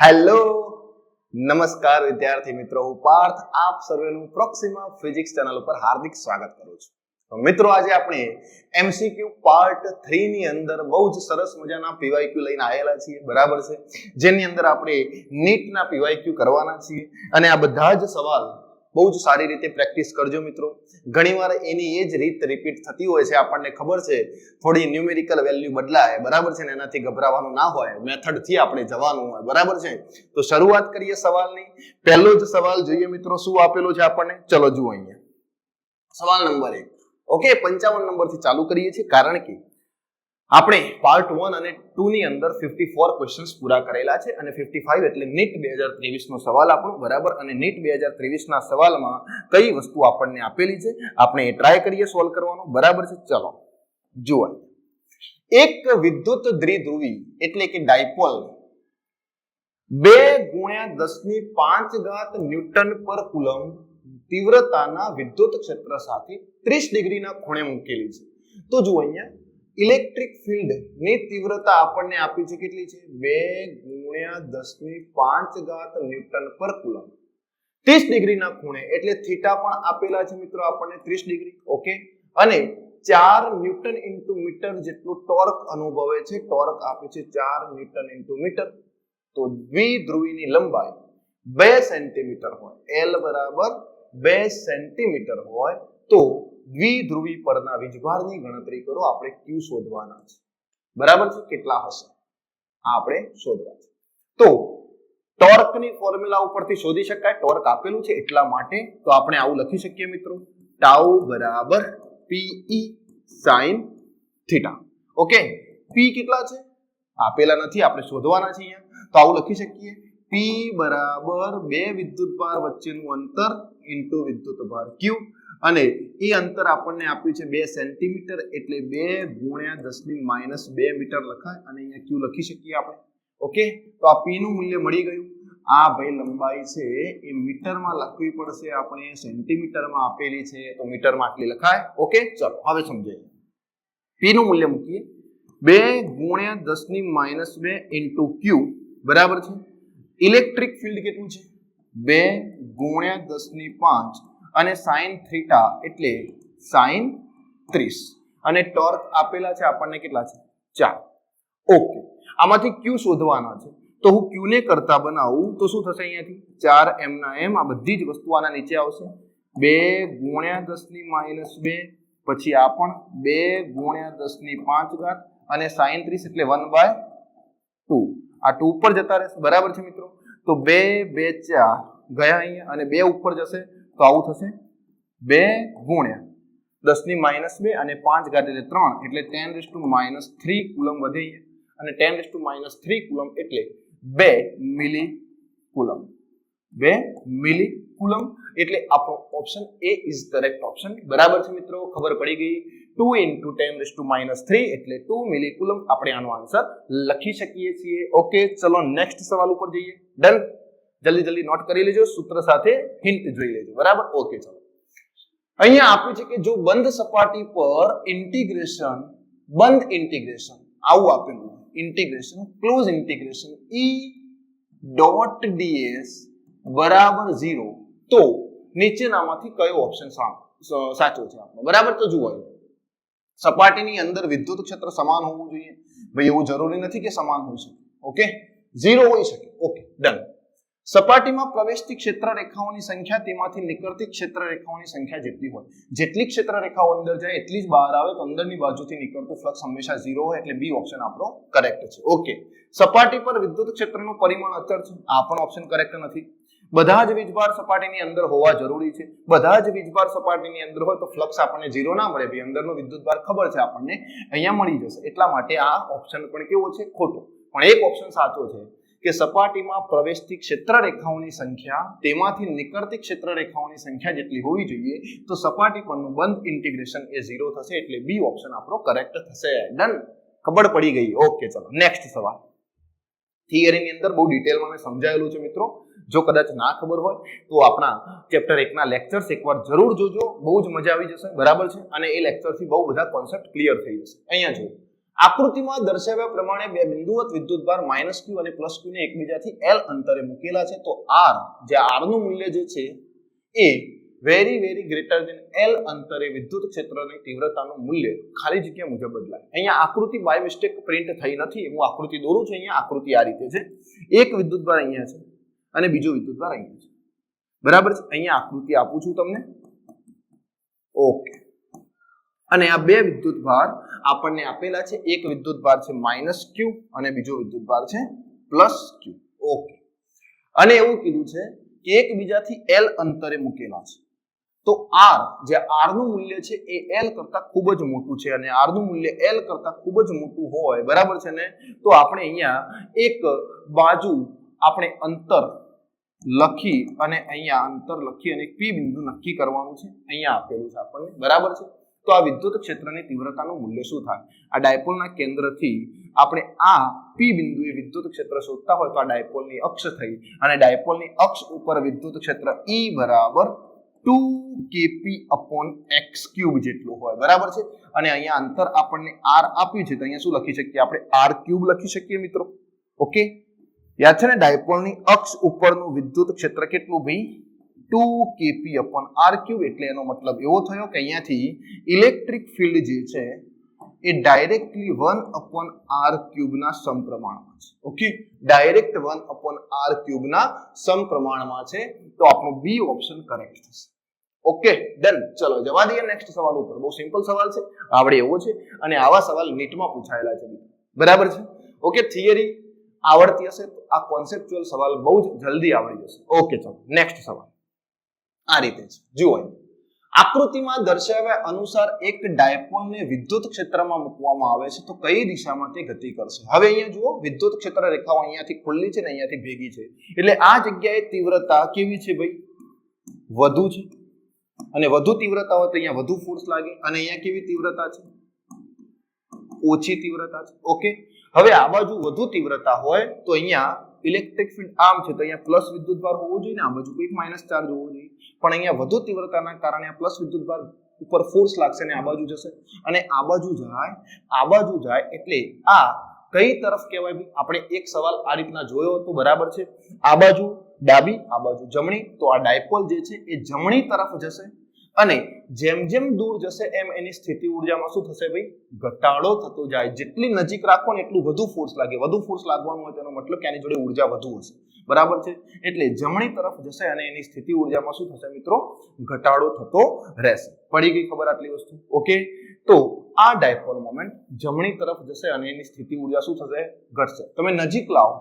Hello નમસ્કાર વિદ્યાર્થી મિત્રો, હું પાર્થ આપ સર્વેનું પ્રોક્સિમા ફિઝિક્સ ચેનલ ઉપર હાર્દિક સ્વાગત કરું છું. તો મિત્રો, આજે આપણે એમસીક્યુ પાર્ટ 3 ની અંદર બહુ જ સરસ મજાના પીવાયક્યુ લઈને આવેલા છીએ, બરાબર છે, જેની અંદર આપણે નીટના પીવાયક્યુ કરવાના છીએ. અને આ બધા જ સવાલ બહુ જ સારી રીતે પ્રેક્ટિસ કરજો મિત્રો. ઘણીવાર એની એ જ રીત રિપીટ થતી હોય છે, આપણને ખબર છે, થોડી ન્યુમેરિકલ વેલ્યુ બદલાય, બરાબર છે ને, એનાથી ગભરાવાનું ના હોય, મેથડ થી આપણે જવાનું હોય, બરાબર છે. તો શરૂઆત કરીએ સવાલની. પહેલો જ સવાલ જોઈએ મિત્રો, શું આપેલો છે આપણને, ચલો જુઓ અહીંયા. સવાલ નંબર 1. ઓકે, 55 નંબરથી ચાલુ કરીએ છીએ, કારણ કે આપણે પાર્ટ 1 અને 2 ની અંદર 54 ક્વેશ્ચન્સ પૂરા કરેલા છે અને 55 એટલે નીટ 2023 નો સવાલ આપણો, બરાબર. અને નીટ 2023 ના સવાલમાં કઈ વસ્તુ આપણને આપેલી છે, આપણે એ ટ્રાય કરીએ સોલ્વ કરવાનો, બરાબર છે. ચલો જુઓ, એક વિદ્યુત દ્વિધ્રુવી એટલે કે ડાયપોલ 2 × 10⁵ ન્યૂટન પર કુલમ તીવ્રતાના વિદ્યુત ક્ષેત્ર સાથે 30 ડિગ્રીના ખૂણે મૂકેલી છે. તો જુઓ અહીંયા, ઇલેક્ટ્રિક ફિલ્ડ ની તીવ્રતા આપણને આપી છે, કેટલી છે, 2 × 10⁵ ન્યૂટન પર કુલમ 30 ડિગ્રીના ખૂણે, એટલે થીટા પણ આપેલા છે મિત્રો આપણને 30 ડિગ્રી. ઓકે, અને 4 ન્યૂટન ઇન્ટુ મીટર જેટલું ટોર્ક અનુભવે છે, ટોર્ક આપે છે 4 ન્યૂટન ઇન્ટુ મીટર. તો દ્વિધ્રુવીની લંબાઈ 2 સેન્ટીમીટર હોય, L બરાબર 2 સેન્ટીમીટર હોય, તો દ્વિધ્રુવી પરના વીજભારની ગણતરી કરો. આપણે Q શોધવાના છે, બરાબર છે. કેટલા હશે આપણે શોધવા છે. તો ટોર્કની ફોર્મ્યુલા ઉપરથી શોધી શકાય, ટોર્ક આપેલું છે એટલા માટે. તો આપણે આવું લખી શકીએ મિત્રો, ટાઉ બરાબર PE sin theta. Okay, P કેટલા છે આપેલા નથી, આપણે શોધવાના છે અહીંયા. તો આવું લખી શકીએ, P બરાબર 2 વિદ્યુતભાર વચ્ચેનું અંતર ઇન્ટુ વિદ્યુતભાર Q, અને એ અંતર આપણને આપ્યું છે 2 સેન્ટીમીટર, એટલે 2 × 10⁻² મીટર લખાય, અને અહીંયા Q લખી શકીએ આપણે. ઓકે, તો આ P નું મૂલ્ય મળી ગયું. આ ભાઈ લંબાઈ છે એ મીટરમાં લખવી પડશે, આપણે સેન્ટીમીટરમાં આપેલી છે, તો મીટરમાં આટલી લખાય. ઓકે, ચલો હવે સમજાય. P નું મૂલ્ય મૂકીએ, 2 × 10⁻² ઇન્ટુ Q, બરાબર છે. ઇલેક્ટ્રિક ફિલ્ડ કેટલું છે, 2 × 10⁵, અને સાઇન થીટા એટલે સાઇન 30, અને ટોર્ક આપેલા છે આપણને કેટલા છે, 4. ઓકે, આમાંથી Q શોધવાના છે. તો હું Q ને કરતા બનાવું તો શું થશે, અહીંયાથી 4 m ના m, આ બધી જ વસ્તુ આના નીચે આવશે. 2 × 10⁻², પછી આ પણ 2 × 10⁵, અને સાઇન 30 એટલે 1/2, આ 2 ઉપર જતા રહેશે, બરાબર છે મિત્રો. તો 2 2 4 ગયા અહીંયા, અને 2 ઉપર જશે તો આવું થશે, 2 × 10⁻², અને 5 એટલે 3, એટલે 10⁻³ કુલમ વધે, અને 10⁻³ કુલમ એટલે 2 મિલી કુલમ. 2 મિલી કુલમ, એટલે આપણો option A is correct option, બરાબર છે મિત્રો. ખબર પડી ગઈ. 2 × 10⁻³ એટલે 2 મિલી કુલમ, આપણે આનો આન્સર લખી શકીએ છીએ. ઓકે, ચલો નેક્સ્ટ સવાલ ઉપર જઈએ. ડન, જલ્દી જલ્દી નોટ કરી લેજો, સૂત્ર સાથે હિન્ટ જોઈ લેજો, બરાબર. ઓકે, ચલો. અહીંયા આપ્યું છે કે જો બંધ સપાટી પર ઇન્ટિગ્રેશન, બંધ ઇન્ટિગ્રેશન આવું આપેલું, ઇન્ટિગ્રેશન, ક્લોઝ ઇન્ટિગ્રેશન E.ds બરાબર 0, તો નીચેનામાંથી કયો ઓપ્શન સાચો છે આપણો, બરાબર. તો જુઓ, સપાટીની અંદર વિદ્યુત ક્ષેત્ર સમાન હોવું જોઈએ. ભાઈ એવું જરૂરી નથી કે સમાન હોઈ શકે. ઓકે, 0 હોઈ શકે. Okay, done. સપાટીમાં પ્રવેશતી ક્ષેત્ર રેખાઓની સંખ્યા તેમાંથી નીકળતી ક્ષેત્ર રેખાઓની સંખ્યા જેટલી હોય, જેટલી ક્ષેત્ર રેખાઓ અંદર જાય એટલી જ બહાર આવે, તો અંદરની બાજુથી નીકળતું ફ્લક્સ હંમેશા 0 હોય, એટલે બી ઓપ્શન આપણો કરેક્ટ છે. ઓકે, સપાટી પર વિદ્યુત ક્ષેત્રનું પરિમાણ અચળ છે, આ પણ ઓપ્શન કરેક્ટ નથી. બધા જ વીજભાર સપાટીની અંદર હોવા જરૂરી છે. બધા જ વીજભાર સપાટીની અંદર હોય તો ફ્લક્સ આપણને 0 ના મળે, ભાઈ અંદરનો વિદ્યુતભાર ખબર છે આપણને, અહીંયા મળી જશે. એટલા માટે આ ઓપ્શન પણ કેવો છે, ખોટો. પણ એક ઓપ્શન સાચો છે કે સપાટીમાં પ્રવેશતી ક્ષેત્ર રેખાઓની સંખ્યા તેમાંથી નીકળતી ક્ષેત્ર રેખાઓની સંખ્યા જેટલી હોવી જોઈએ, તો સપાટી પરનું બંધ ઇન્ટિગ્રેશન એ 0 થશે, એટલે બી ઓપ્શન આપણો કરેક્ટ થશે. ડન, ખબર પડી ગઈ. ઓકે, ચલો નેક્સ્ટ સવાલ. થિયરીની અંદર બહુ ડિટેલમાં મેં સમજાયેલું છે મિત્રો. જો કદાચ ના ખબર હોય તો આપણા ચેપ્ટર 1 ના લેક્ચર્સ એકવાર જરૂર જોજો, બહુ જ મજા આવી જશે, બરાબર છે. અને એ લેક્ચરથી બહુ બધા કોન્સેપ્ટ ક્લિયર થઈ જશે. અહીંયા જો આકૃતિમાં દર્શાવ્યા પ્રમાણે બે બિંદુવત વિદ્યુતભાર -q અને +q ને એકબીજાથી L અંતરે મૂકેલા છે. તો R જે R નું મૂલ્ય જે છે એ વેરી ગ્રેટર ધેન L અંતરે વિદ્યુત ક્ષેત્રની તીવ્રતાનું મૂલ્ય ખાલી જગ્યા મુજબ બદલાય. અહીંયા આકૃતિ બાય મિસ્ટેક પ્રિન્ટ થઈ નથી. હું આકૃતિ દોરું છું. અહીંયા આકૃતિ આ રીતે છે. એક વિદ્યુતભાર અહીંયા છે અને બીજો વિદ્યુતભાર અહીંયા છે. બરાબર છે. અહીંયા આકૃતિ આપું છું તમને. ઓકે. અને આ બે વિદ્યુતભાર આપણને આપેલા છે. એક વિદ્યુતભાર છે -q અને બીજો વિદ્યુતભાર છે +q. ઓકે. અને એવું કીધું છે કે એકબીજાથી L અંતરે મૂકેલા છે. તો R જે R નું મૂલ્ય છે એ L કરતા ખૂબ જ મોટું છે અને R નું મૂલ્ય L કરતા ખૂબ જ મોટું હોય, બરાબર છે ને, તો આપણે અહીંયા એક બાજુ આપણે અંતર લખી અને અહીંયા અંતર લખી અને P બિંદુ નક્કી કરવાનું છે. અહીંયા આપેલું છે આપણને, બરાબર છે. તો આ વિદ્યુત ક્ષેત્રની તીવ્રતાનું મૂલ્ય શું થાય? આ ડાયપોલના કેન્દ્રથી આપણે આ P બિંદુએ વિદ્યુત ક્ષેત્ર શોધતા હોય તો આ ડાયપોલની અક્ષ થઈ અને ડાયપોલની અક્ષ ઉપર વિદ્યુત ક્ષેત્ર E બરાબર 2kp/x³ જેટલું હોય, બરાબર છે. અને અહીંયા અંતર આપણને R આપ્યું છે તો અહીંયા શું લખી શકીએ આપણે? r³ લખી શકીએ મિત્રો. ઓકે, યાદ છે ને? ડાયપોલની અક્ષ ઉપરનું વિદ્યુત ક્ષેત્ર કેટલું ભાઈ? 2kp/r³ એટલે એનો મતલબ એવો થયો કે અહીંયાથી ઇલેક્ટ્રિક ફિલ્ડ જે છે એ ડાયરેક્ટલી 1/r³ ના સમપ્રમાણમાં છે. ઓકે, ડાયરેક્ટ 1/r³ ના સમપ્રમાણમાં છે. તો આપણો બી ઓપ્શન કરેક્ટ થશે. Okay, done. ચલો જવા દઈએ નેક્સ્ટ સવાલ ઉપર. બહુ સિમ્પલ સવાલ છે, આવડે એવો છે અને આવા સવાલ નીટમાં પૂછાયેલા છે, બરાબર છે. ઓકે, થિયરી આવડતી હશે તો આ કોન્સેપ્ચ્યુઅલ સવાલ બહુ જ જલ્દી આવડી જશે. ઓકે, ચલો નેક્સ્ટ સવાલ આ રીતે છે. જુઓ, આકૃતિમાં દર્શાવ્યા અનુસાર એક ડાયપોલને વિદ્યુત ક્ષેત્રમાં મૂકવામાં આવે છે તો કઈ દિશામાં તે ગતિ કરશે? હવે અહીંયા જુઓ, વિદ્યુત ક્ષેત્ર રેખાઓ અહીંયાથી ખુલ્લી છે ને અહીંયાથી ભેગી છે એટલે આ જગ્યાએ તીવ્રતા કેવી છે ભાઈ? વધુ છે. અને વધુ તીવ્રતા હોય તો અહીંયા વધુ ફોર્સ લાગે અને અહીંયા કેવી તીવ્રતા છે? ઓછી તીવ્રતા છે. ઓકે, હવે આ બાજુ વધુ તીવ્રતા હોય તો અહીંયા ઇલેક્ટ્રિક ફિલ્ડ આમ છે તો અહીંયા પ્લસ વિદ્યુતભાર હોવો જોઈએ ને આ બાજુ કંઈક માઇનસ ચાર્જ હોવો જોઈએ, પણ અહીંયા વધુ તીવ્રતાના કારણે આ પ્લસ વિદ્યુતભાર ઉપર ફોર્સ લાગશે ને આ બાજુ જશે અને આ બાજુ જાય એટલે આ કઈ તરફ કહેવાય ભાઈ? આપણે એક સવાલ આ રીતના જોયો હતો, બરાબર છે. આ બાજુ ડાબી, આ બાજુ જમણી, તો આ ડાયપોલ જે છે એ જમણી તરફ જશે અને જેમ જેમ દૂર જશે એમ એની સ્થિતિ ઊર્જામાં શું થશે ભાઈ? ઘટાડો થતો જાય. જેટલી નજીક રાખો ને એટલું વધુ ફોર્સ લાગે. વધુ ફોર્સ લાગવાનું હોય તેનો મતલબ કે આની જોડે ઊર્જા વધુ હશે, બરાબર છે. એટલે જમણી તરફ જશે અને એની સ્થિતિ ઊર્જામાં શું થશે મિત્રો? ઘટાડો થતો રહેશે. પડી ગઈ ખબર આટલી વસ્તુ? ઓકે, તો આ ડાયપોલ મોમેન્ટ જમણી તરફ જશે અને એની સ્થિતિ ઊર્જા શું થશે? ઘટશે. તમે નજીક લાવો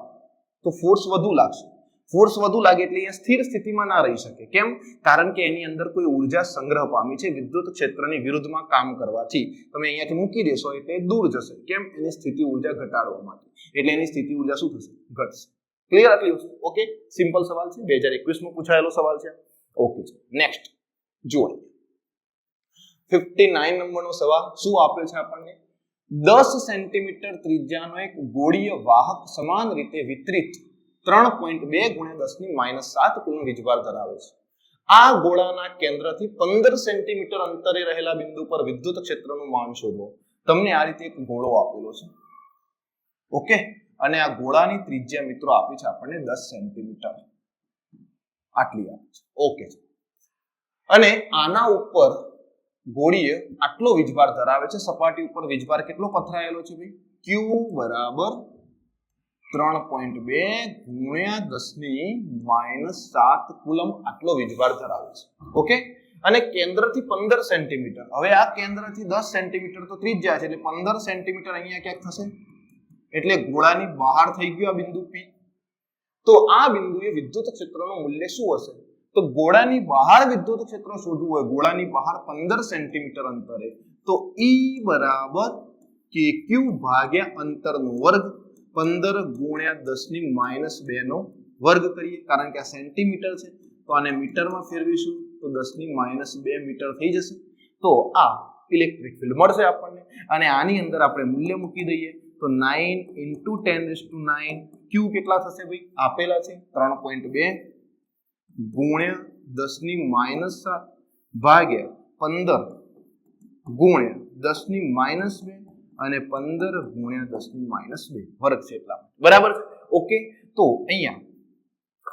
તો ફોર્સ વધુ લાગશે. ફોર્સ વધુ લાગે એટલે અહીંયા સ્થિર સ્થિતિમાં ના રહી શકે. કેમ? કારણ કે એની અંદર કોઈ ઊર્જા સંગ્રહ પામી છે વિદ્યુત ક્ષેત્રની વિરુદ્ધમાં કામ કરવાથી. તમે અહીંયાથી મૂકી દેશો એટલે દૂર જશે. કેમ? એની સ્થિતિ ઊર્જા ઘટાડવા માટે. એટલે એની સ્થિતિ ઊર્જા શું થશે? ઘટશે. ક્લિયર આટલી વસ્તુ? ઓકે, સિમ્પલ સવાલ છે, 2021 માં પૂછાયેલો સવાલ છે. ઓકે, નેક્સ્ટ જુઓ, 59 નંબરનો સવાલ શું આપ્યો છે આપણને? 10 સેન્ટીમીટર ત્રિજ્યાનો એક ગોળીય વાહક સમાન રીતે વિતરિત 3.2 × 10⁻⁷ કુલમ વીજભાર ધરાવે છે. આ ગોળાના કેન્દ્રથી 15 સેન્ટીમીટર અંતરે રહેલા બિંદુ પર વિદ્યુત ક્ષેત્રનું માન શોધો. તમને આ રીતે એક ગોળો આપેલો છે. ઓકે, અને આ ગોળાની ત્રિજ્યા મિત્રો આપી છે આપણને 10 સેન્ટીમીટર આટલી આપી છે. ઓકે, અને આના ઉપર ગોળીય આટલો વીજભાર ધરાવે છે. સપાટી ઉપર વીજભાર કેટલો પથરાયેલો છે ભાઈ? Q બરાબર 3.2 × 10⁻⁷ કુલમ આટલો વીજભાર ધરાવે છે. ઓકે, અને કેન્દ્રથી 15 સેન્ટીમીટર. હવે આ કેન્દ્રથી 10 સેન્ટીમીટર તો ત્રિજ્યા છે એટલે 15 સેન્ટીમીટર અહીંયા ક્યાંક થશે એટલે ગોળાની બહાર થઈ ગયું આ બિંદુ P. તો આ બિંદુએ વિદ્યુત ક્ષેત્રનું મૂલ્ય શું હશે? તો ગોળાની બહાર વિદ્યુત ક્ષેત્ર શોધવું હોય, ગોળાની બહાર 15 સેન્ટીમીટર અંતરે, તો E બરાબર KQ ભાગ્યા અંતરનો વર્ગ 15 × 10⁻² નો વર્ગ કરીએ. કારણ કે આ સેન્ટીમીટર છે તો આને મીટરમાં ફેરવીશું તો 10⁻² મીટર થઈ જશે. તો આ ઇલેક્ટ્રિક ફિલ્ડ મળશે આપણને અને આની અંદર આપણે મૂલ્ય મૂકી દઈએ તો 9 × 10⁹ Q કેટલા થશે ભાઈ? આપેલા છે 3.2 × 10⁻⁷ ભાગ્યા 15 × 10⁻². અને 15 ગુણ્યા 10⁻2 વર્ગ છે એટલા, બરાબર છે. ઓકે, તો અહીંયા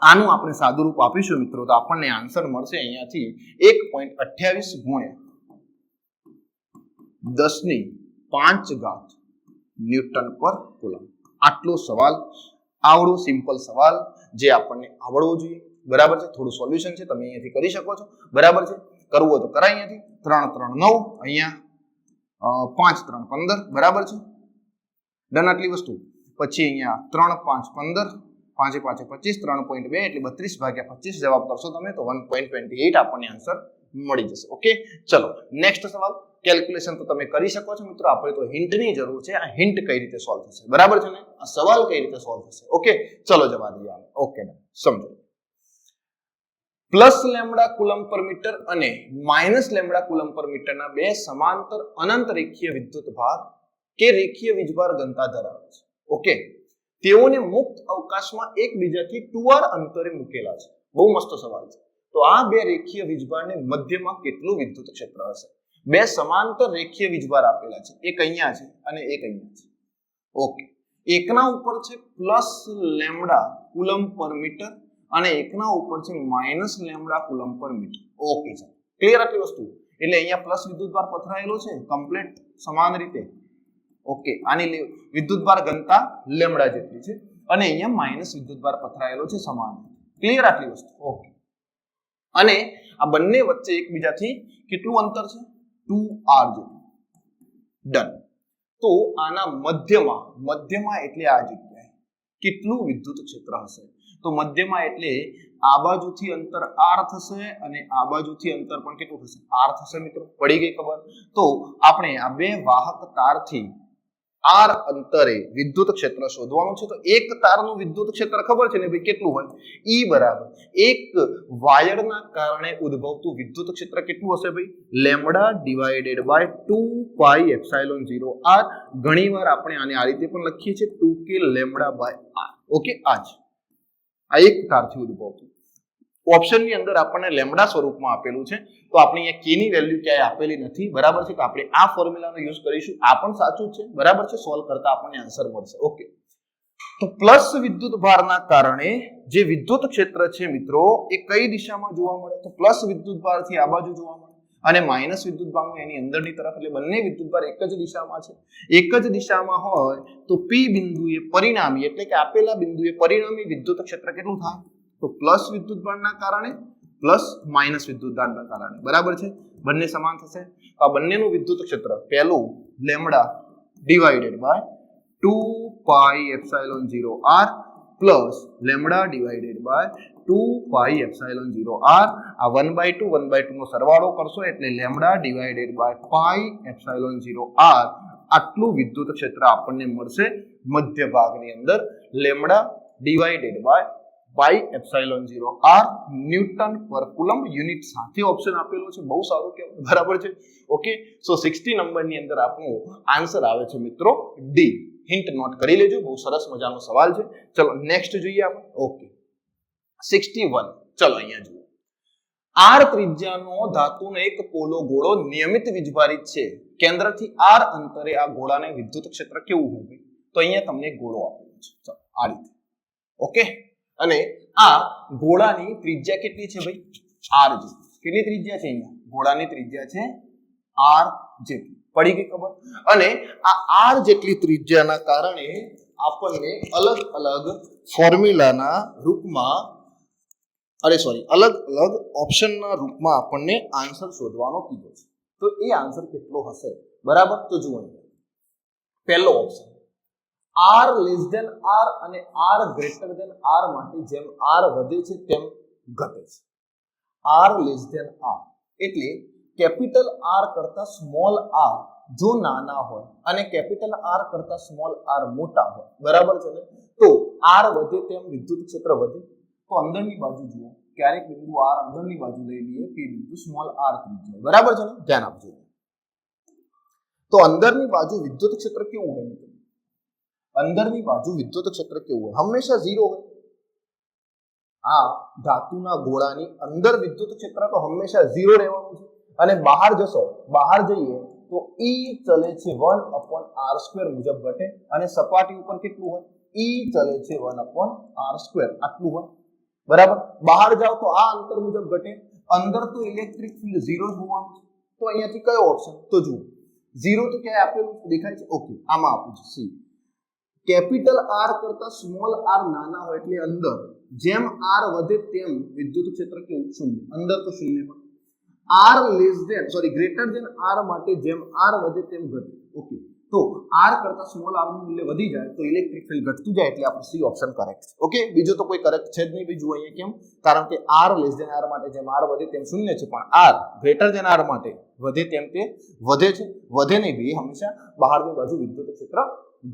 આનું આપણે સાદું રૂપ આપીશું મિત્રો તો આપણને આન્સર મળશે અહીંયાથી 1.28 ગુણ્યા 10⁵ ન્યૂટન પર કુલમ. આટલો સવાલ, આવડો સિમ્પલ સવાલ જે આપણને આવડવો જોઈએ, બરાબર છે. થોડું સોલ્યુશન છે, તમે અહીંયાથી કરી શકો છો, બરાબર છે. કરવું હોય તો કરાય અહીંયાથી. 3 3 9, અહીંયા 5 3 15, બરાબર છે. ડન આટલી વસ્તુ. પછી અહીંયા 3 5 15, 5 5 25, 3.2 એટલે 32/25 જવાબ કરશો તમે તો 1.28 આપણને આન્સર મળી જશે. ઓકે, ચલો નેક્સ્ટ સવાલ. કેલ્ક્યુલેશન તો તમે કરી શકો છો મિત્રો, આપણે તો હિન્ટની જરૂર છે. આ હિન્ટ કઈ રીતે સોલ્વ થશે, બરાબર છે ને? આ સવાલ કઈ રીતે સોલ્વ થશે. ઓકે, ચલો જવા દઈએ. ઓકે, સમજો. પ્લસ લેમ્બડા કુલમ પર મીટર અને માઇનસ લેમ્બડા કુલમ પર મીટરના બે સમાંતર અનંત રેખીય વિદ્યુત ભાર કે રેખીય વીજભાર ઘનતા ધરાવે છે. ઓકે, તેઓને મુક્ત અવકાશમાં એકબીજાથી 2r અંતરે મૂકેલા છે. બહુ મસ્ત સવાલ છે. તો આ બે રેખીય વીજભારને મધ્યમાં કેટલું વિદ્યુત ક્ષેત્ર હશે? બે સમાંતર રેખીય વીજભાર આપેલા છે, એક અહીંયા છે અને એક અહીંયા છે. ઓકે, એકના ઉપર છે પ્લસ લેમ્બડા કુલમ પર મીટર અને એકના ઉપર છે માઇનસ લેમ્બડા કુલમ પર મીટર. ઓકે, ચાલો ક્લિયર આટલી વસ્તુ. એટલે અહીંયા પ્લસ વિદ્યુતભાર પથરાયેલો છે કમ્પ્લીટ સમાન રીતે. ઓકે, આની વિદ્યુતભાર ઘનતા લેમ્બડા જેટલી છે અને અહીંયા માઇનસ વિદ્યુતભાર પથરાયેલો છે સમાન. ક્લિયર આટલી વસ્તુ. ઓકે, અને આ બંને વચ્ચે એકબીજાથી કેટલું અંતર છે? 2r જેટલું. ડન. તો આના મધ્યમાં એટલે આ જગ્યાએ કેટલું વિદ્યુત ક્ષેત્ર હશે? તો મધ્યમાં એટલે આ બાજુથી અંતર r થશે અને આ બાજુથી અંતર પણ કેટલું થશે? r થશે મિત્રો. પડી ગઈ ખબર? તો આપણે આ બે વાહક તારથી r અંતરે વિદ્યુત ક્ષેત્ર શોધવાનું છે. તો એક તારનું વિદ્યુત ક્ષેત્ર ખબર છે ને ભાઈ કેટલું હોય? E બરાબર એક વાયરના કારણે ઉદ્ભવતું વિદ્યુત ક્ષેત્ર કેટલું હશે ભાઈ? Lambda divided by 2πε0r. ઘણીવાર આપણે આને આ રીતે પણ લખીએ છીએ 2k lambda by r. Okay, આ એક તારથી ઉદ્ભવતું. ઓપ્શનની અંદર આપણને લેમ્બડા સ્વરૂપમાં આપેલું છે, તો આપણે અહીંયા k ની વેલ્યુ ક્યાંય આપેલી નથી, બરાબર છે. તો આપણે આ ફોર્મ્યુલાનો યુઝ કરીશું. આ પણ સાચું છે, બરાબર છે. સોલ્વ કરતા આપણને આન્સર મળશે. ઓકે, તો પ્લસ વિદ્યુત ભારના કારણે જે વિદ્યુત ક્ષેત્ર છે મિત્રો એ કઈ દિશામાં જોવા મળે? તો પ્લસ વિદ્યુત ભારથી આ બાજુ જોવા મળે અને માઇનસ વિદ્યુત ભારનું એની અંદરની તરફ. એટલે બંને વિદ્યુત ભાર એક જ દિશામાં છે. એક જ દિશામાં હોય તો P બિંદુએ પરિણામી એટલે કે આપેલા બિંદુએ પરિણામી વિદ્યુત ક્ષેત્ર કેટલું થાય? તો પ્લસ વિદ્યુત ભારના કારણે પ્લસ માઇનસ વિદ્યુત ભારના કારણે, બરાબર છે. બંને સમાન થશે. તો આ બંનેનું વિદ્યુત ક્ષેત્ર પહેલું lambda divided by 2πε0r plus lambda divided by 2πε0r. આ 1/2 નો સરવાળો કરશો એટલે લેમ્બડા ડિવાઇડેડ બાય πε0r. આટલું વિદ્યુત ક્ષેત્ર આપણને મળશે મધ્ય ભાગની અંદર. Lambda divided by πε0r newton per coulomb unit સાથે ઓપ્શન આપેલો છે. બહુ સારું કહેવાય, બરાબર છે. ઓકે, સો 60 નંબરની અંદર આપણો આન્સર આવે છે મિત્રો ડી. હિન્ટ નોટ કરી લેજો, બહુ સરસ મજાનો સવાલ છે. ચલો નેક્સ્ટ જોઈએ આપણે. ઓકે, 61. ચલો અહીંયા જુઓ. r ત્રિજ્યાનો ધાતુનો એક પોલો ગોળો નિયમિત વીજભારિત છે. કેન્દ્રથી r અંતરે આ ગોળાને વિદ્યુત ક્ષેત્ર કેવું હોય ભાઈ? તો અહીંયા તમને ગોળો આપેલો છે. ચલો આ રીતે. ઓકે, અને આ ગોળાની ત્રિજ્યા કેટલી છે ભાઈ? r જેટલી. કેટલી ત્રિજ્યા છે અહીંયા? ગોળાની ત્રિજ્યા છે r જેટલી. પડી ગઈ ખબર? અને આ r જેટલી ત્રિજ્યાના કારણે આપણને અલગ અલગ ફોર્મ્યુલાના રૂપમાં અલગ અલગ ઓપ્શનના રૂપમાં આપણને આન્સર શોધવાનો કીધો છે. તો એ આન્સર કેટલો હશે? બરાબર, તો જુઓ પહેલો option r less than r અને r ગ્રેટર ધેન r માટે જેમ r વધે છે તેમ ઘટે છે. r લેસ ધેન r એટલે કેપિટલ R કરતા સ્મોલ r જો નાના હોય અને કેપિટલ R કરતા સ્મોલ r મોટા હોય, બરાબર છે ને? તો r વધે તેમ વિદ્યુત ક્ષેત્ર વધે. તો અંદરની બાજુ જુઓ, ક્યારેક બિંદુ r અંદરની બાજુ લઈ લઈએ, p બિંદુ સ્મોલ r ત્રિજ્યા, બરાબર છે ને? ધ્યાન આપજો. તો અંદરની બાજુ વિદ્યુત ક્ષેત્ર કેવું હોય મિત્રો? અંદરની બાજુ વિદ્યુત ક્ષેત્ર કેવું હોય? હંમેશા 0 હોય. આ ધાતુના ગોળાની અંદર વિદ્યુત ક્ષેત્ર તો હંમેશા 0 રહેવાનું છે. અને બહાર જઈએ તો E ચલે છે 1/r² મુજબ ઘટે અને સપાટી ઉપર કેટલું હોય E ચલે છે 1/r², આટલું હોય બરાબર. બહાર જાવ તો આ અંતર મુજબ ઘટે, અંદર તો ઇલેક્ટ્રિક ફિલ્ડ 0 જ હોવાનું છે. તો અહીંયાથી કયો ઓપ્શન? તો જુઓ 0 તો ક્યાંય આપેલું દેખાય છે? ઓકે, આમાં આપ્યું છે સી. કેપિટલ R કરતા સ્મોલ r નાના હોય એટલે અંદર જેમ r વધે તેમ વિદ્યુત ક્ષેત્ર કેવું? શૂન્ય. અંદર તો શૂન્ય હોય. ગ્રેટર ધેન r માટે જેમ r વધે તેમ ઘટે. ઓકે, તો r કરતા સ્મોલ r નું મૂલ્ય વધી જાય તો ઇલેક્ટ્રિક ફિલ્ડ ઘટતું જાય એટલે આપણો સી ઓપ્શન કરેક્ટ છે. ઓકે, બીજો તો કોઈ કરેક્ટ છે જ નહીં. બીજું અહીંયા કેમ? કારણ કે r લેસ ધેન r માટે જેમ r વધે તેમ શૂન્ય છે, પણ r ગ્રેટર ધેન r માટે વધે તેમ તે વધે છે. વધે નહીં ભાઈ, હંમેશા બહારની બાજુ વિદ્યુત ક્ષેત્ર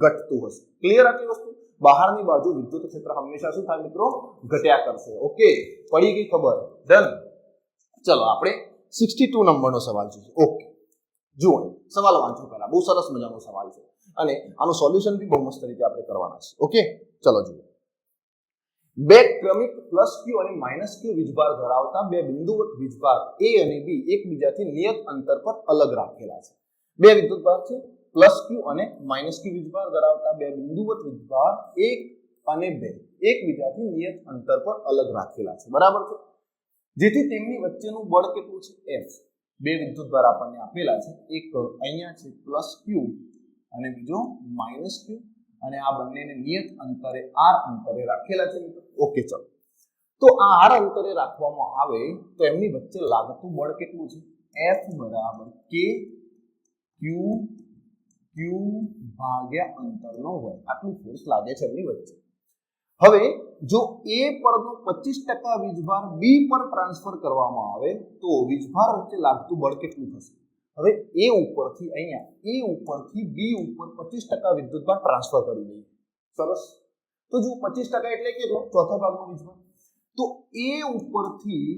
ઘટતું હશે. ક્લિયર આટલી વસ્તુ? બહારની બાજુ વિદ્યુત ક્ષેત્ર હંમેશા શું થાય મિત્રો? ઘટ્યા કરશે. ઓકે, પડી ગઈ ખબર? ડન. ચલો આપણે 62 નંબરનો સવાલ જોઈએ. ઓકે, જુઓ સવાલ વાંચો પહેલા. બહુ સરસ મજાનો સવાલ છે અને આનું સોલ્યુશન બી બહુ મસ્ત રીતે આપણે કરવાના છે. ઓકે, ચલો જુઓ. બે ક્રમિક +q અને -q વીજભાર ધરાવતા બે બિંદુવત વીજભાર A અને B એકબીજાથી નિયત અંતર પર અલગ રાખેલા છે. બે વિદ્યુતભાર છે, +q અને -q વીજભાર ધરાવતા બે બિંદુવત વીજભાર 1 અને 2 એકબીજાથી નિયત અંતર પર અલગ રાખેલા છે. બરાબર છે? જેથી તેમની વચ્ચેનું બળ કેટલું છે? F. બે વિદ્યુતભાર આપણને આપેલા છે, એક અહીંયા છે +q અને બીજો -q, અને આ બંનેને નિયત અંતરે r અંતરે રાખેલા છે. ઓકે, ચલો. તો આ r અંતરે રાખવામાં આવે તો એમની વચ્ચે લાગતું બળ કેટલું છે? F બરાબર k q ભાગ્યા અંતરનો વર્ગ. આટલું ફોર્સ લાગે છે એમની વચ્ચે. હવે જો A પરનો 25% વીજભાર B પર ટ્રાન્સફર કરવામાં આવે તો વીજભાર વચ્ચે લાગતું બળ કેટલું થશે? હવે A ઉપરથી અહીંયા A ઉપરથી B ઉપર 25% વિદ્યુતભાર ટ્રાન્સફર કરી દઈએ. સરસ. તો જો 25% એટલે કેટલો? ચોથા ભાગનો વીજભાર. તો A ઉપરથી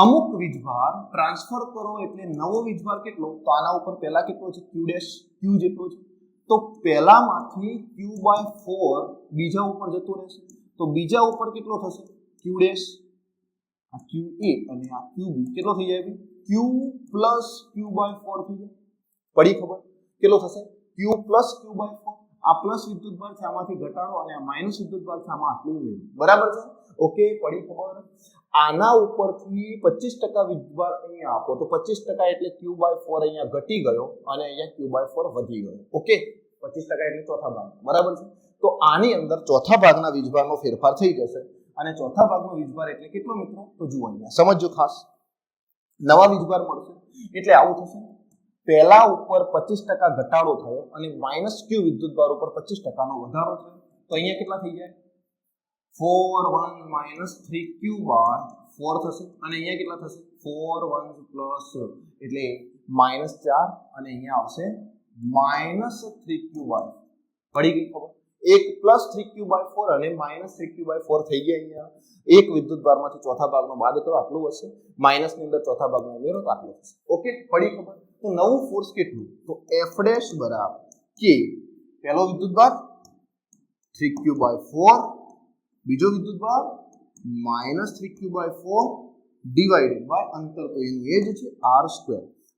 અમુક વીજભાર ટ્રાન્સફર કરો એટલે નવો વીજભાર કેટલો? તો આના ઉપર પહેલા કેટલો છે? q જેટલો છે. તો પહેલામાંથી q/4 બીજા ઉપર જતો રહેશે. તો બીજા ઉપર કેટલો થશે? q', આ qa અને આ qb કેટલો થઈ જાય? q + q/4 થઈ જાય. પડી ખબર? કેટલો થશે? q + q/4. આ પ્લસ વિદ્યુતભાર છે, આમાંથી ઘટાડો, અને આ માઈનસ વિદ્યુતભાર છે, આમાં આટલું ઉમેરો. બરાબર છે? ઓકે, પડી ખબર? આના ઉપરથી 25% વિદ્યુતભાર અહીંયા આપો તો 25% એટલે q/4 અહીંયા ઘટી ગયો અને અહીંયા q/4 વધી ગયો. ઓકે, 25% એટલે ચોથા ભાગ. બરાબર છે? તો આની અંદર ચોથા ભાગના વીજભારનો ફેરફાર થઈ જશે અને ચોથા ભાગનો વીજભાર એટલે કેટલો મિત્રો? તો જુઓ અહીંયા સમજો ખાસ. નવા વીજભાર મળશે એટલે આવું થશે. પહેલા ઉપર 25% ઘટાડો થયો અને -q વિદ્યુતભાર ઉપર 25% નો વધારો થયો. તો અહીંયા કેટલા થઈ જાય? 4 1 - 3q/4 થશે અને અહીંયા કેટલા થશે? 4 1 પ્લસ એટલે -4 અને અહીંયા આવશે -3q/4. પડી ગઈ ખબર? એક +3q/4 અને -3q/4 થઈ ગયા. અહીંયા એક વિદ્યુતભારમાંથી ચોથા ભાગનો બાદ કરો, આટલું હશે. માઈનસ ની અંદર ચોથા ભાગનો ઉમેરો તો આટલું થશે. ઓકે, પડી ખબર? તો નવું ફોર્સ કેટલું? તો F' બરાબર k. પહેલો વિદ્યુતભાર 3q/4, બીજો વિદ્યુતભાર -3q/4 ડિવાઇડેડ બાય અંતર, તો એનું એ જ છે r².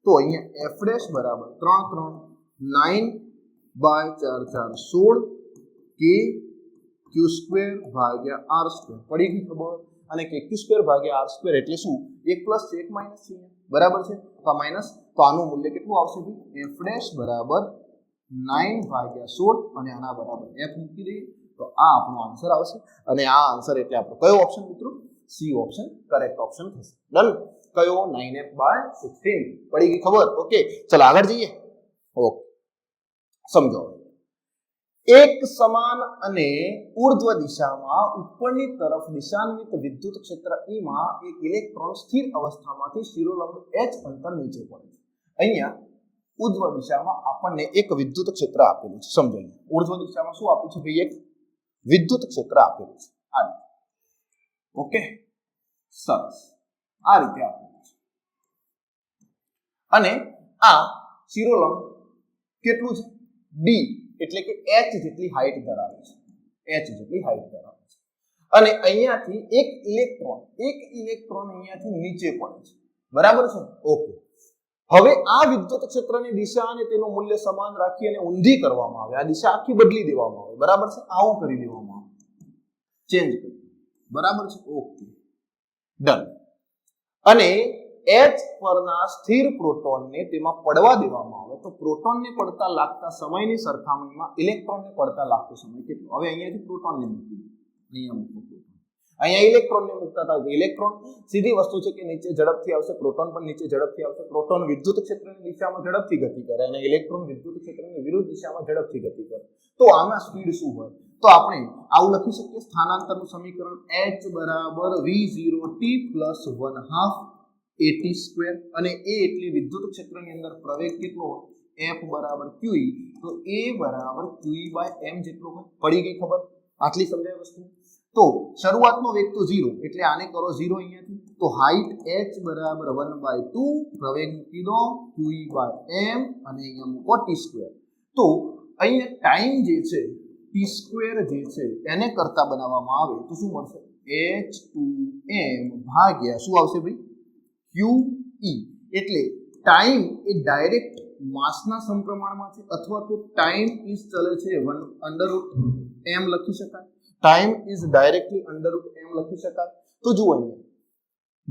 તો અહીંયા F' બરાબર 3 3 9/4 4 16 k q² ભાગ્યા r². પડી ગઈ ખબર? અને k q² ભાગ્યા r² એટલે શું? 1 + 1 માઈનસ છે. બરાબર છે? તો આ માઈનસ, તો આનું મૂલ્ય કેટલું આવશે ભાઈ? F' બરાબર 9/16 અને આના બરાબર f મૂકી દઈએ તો આ આપણો આન્સર આવશે. અને આ આન્સર એટલે આપણો કયો ઓપ્શન મિત્રો? સી ઓપ્શન કરેક્ટ ઓપ્શન થશે. ડન. કયો? 9f/16. પડી ગઈ ખબર? ઓકે, ચલો આગળ જઈએ. ઓકે, સમજો. એક સમાન અને ઉર્ધ્વ દિશામાં ઉપરની તરફ દિશાન્વિત વિદ્યુત ક્ષેત્ર E માં એક ઇલેક્ટ્રોન સ્થિર અવસ્થામાંથી શિરોલંબ h અંતર નીચે પડે છે. અહીંયા ઉર્ધ્વ દિશામાં આપણને એક વિદ્યુત ક્ષેત્ર આપેલું છે. સમજો, ઉર્ધ્વ દિશામાં શું આપ્યું છે ભાઈ? એક વિદ્યુત ક્ષેત્ર આપેલું છે. આ રીતે. ઓકે, સરસ. આ રીતે આપેલું છે અને આ શિરોલંબ કેટલું છે? d એટલે કે h જેટલી હાઈટ ધરાવે છે. h જેટલી હાઈટ ધરાવે છે અને અહીંયાથી એક ઇલેક્ટ્રોન અહીંયાથી નીચે પડે છે. બરાબર છે? ઓકે, હવે આ વિદ્યુત ક્ષેત્રની દિશા અને તેનું મૂલ્ય સમાન રાખી અને ઊંધી કરવામાં આવે, આ દિશા આખી બદલી દેવામાં આવે, બરાબર છે, આવું કરી દેવામાં આવે, ચેન્જ કરી, બરાબર છે, ઓકે ડન. અને H પરના સ્થિર પ્રોટોનને તેમાં પડવા દેવામાં આવે તો પ્રોટોનને પડતા લાગતા સમયની સરખામણીમાં ઇલેક્ટ્રોનને પડતા લાગતો સમય કેટલો? હવે અહીંયાથી પ્રોટોનને મૂકી દો, અહીંયા મૂકો પ્રોટોન, અહીંયા ઇલેક્ટ્રોનને મૂકતા હતા, ઇલેક્ટ્રોન સીધી વસ્તુ છે કે નીચે ઝડપથી આવશે, પ્રોટોન પણ નીચે ઝડપથી આવશે. પ્રોટોન વિદ્યુત ક્ષેત્રની દિશામાં ઝડપથી ગતિ કરે અને ઇલેક્ટ્રોન વિદ્યુત ક્ષેત્રની વિરુદ્ધ દિશામાં ઝડપથી ગતિ કરે. તો આમાં સ્પીડ શું હોય? તો આપણે આવું લખી શકીએ, સ્થાનાંતરનું સમીકરણ H બરાબર v0t પ્લસ 1/2 at² અને a એટલે વિદ્યુત ક્ષેત્રની અંદર પ્રવેગ કેટલો હોય? F બરાબર QE, તો a બરાબર QE/m જેટલો હોય. પડી ગઈ ખબર? આટલી સમજાય વસ્તુ. તો શરૂઆતનો વેગ તો 0 એટલે આને કરો 0 અહીંયાથી, તો હાઈટ h બરાબર 1/2, પ્રવેગ મૂકી દો QE/m અને અહીંયા મૂકો t². તો અહીંયા ટાઈમ જે છે t² જે છે એને કરતા બનાવવામાં આવે તો શું મળશે? h2m ભાગ્યા શું આવશે ભાઈ? QE. એટલે ટાઈમ એ ડાયરેક્ટ માસના સમપ્રમાણમાં છે અથવા તો ટાઈમ ઇઝ ચલે છે √m લખી શકાય. ટાઈમ ઇઝ ડાયરેક્ટલી √m લખી શકાય. તો જુઓ અહીંયા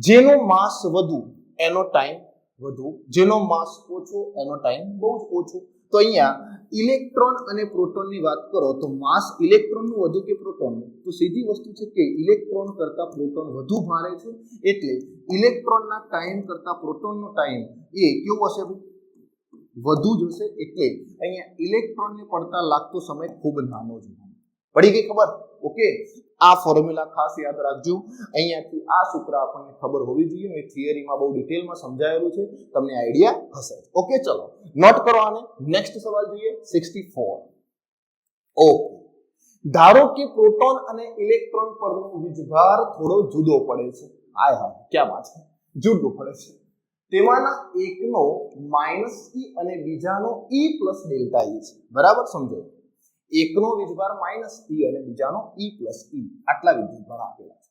જેનો માસ વધુ એનો ટાઈમ વધુ, જેનો માસ ઓછો એનો ટાઈમ બહુ જ ઓછો. તો અહીંયા ઇલેક્ટ્રોન અને પ્રોટોનની વાત કરો તો માસ ઇલેક્ટ્રોનનું વધુ કે પ્રોટોનનું? તો સીધી વસ્તુ છે કે ઇલેક્ટ્રોન કરતા પ્રોટોન વધુ ભારે છે એટલે ઇલેક્ટ્રોનના ટાઈમ કરતા પ્રોટોનનો ટાઈમ એ કેવો હશે ભાઈ? વધુ જ હશે. એટલે અહીંયા ઇલેક્ટ્રોનને પડતા લાગતો સમય ખૂબ નાનો છે. પડી ગઈ ખબર? ઓકે, આ ફોર્મ્યુલા ખાસ યાદ રાખજો. અહીંયાથી આ સૂત્ર આપણને ખબર હોવી જોઈએ. મેં થિયરીમાં બહુ ડિટેલમાં સમજાયેલું છે, તમને આઈડિયા હશે. ઓકે, ચલો નોટ કરો આને. નેક્સ્ટ સવાલ જોઈએ 64. ઓકે, ધારો કે પ્રોટોન અને ઇલેક્ટ્રોન પરનો વીજભાર થોડો જુદો પડે છે. આય હા, ક્યાં વાત છે, જુદો પડે છે. તેમાંના એકનો -e અને બીજાનો e + Δe છે. બરાબર સમજો, એકનો વીજભાર -e અને બીજાનો e + E, આટલા વીજભાર આપેલા છે.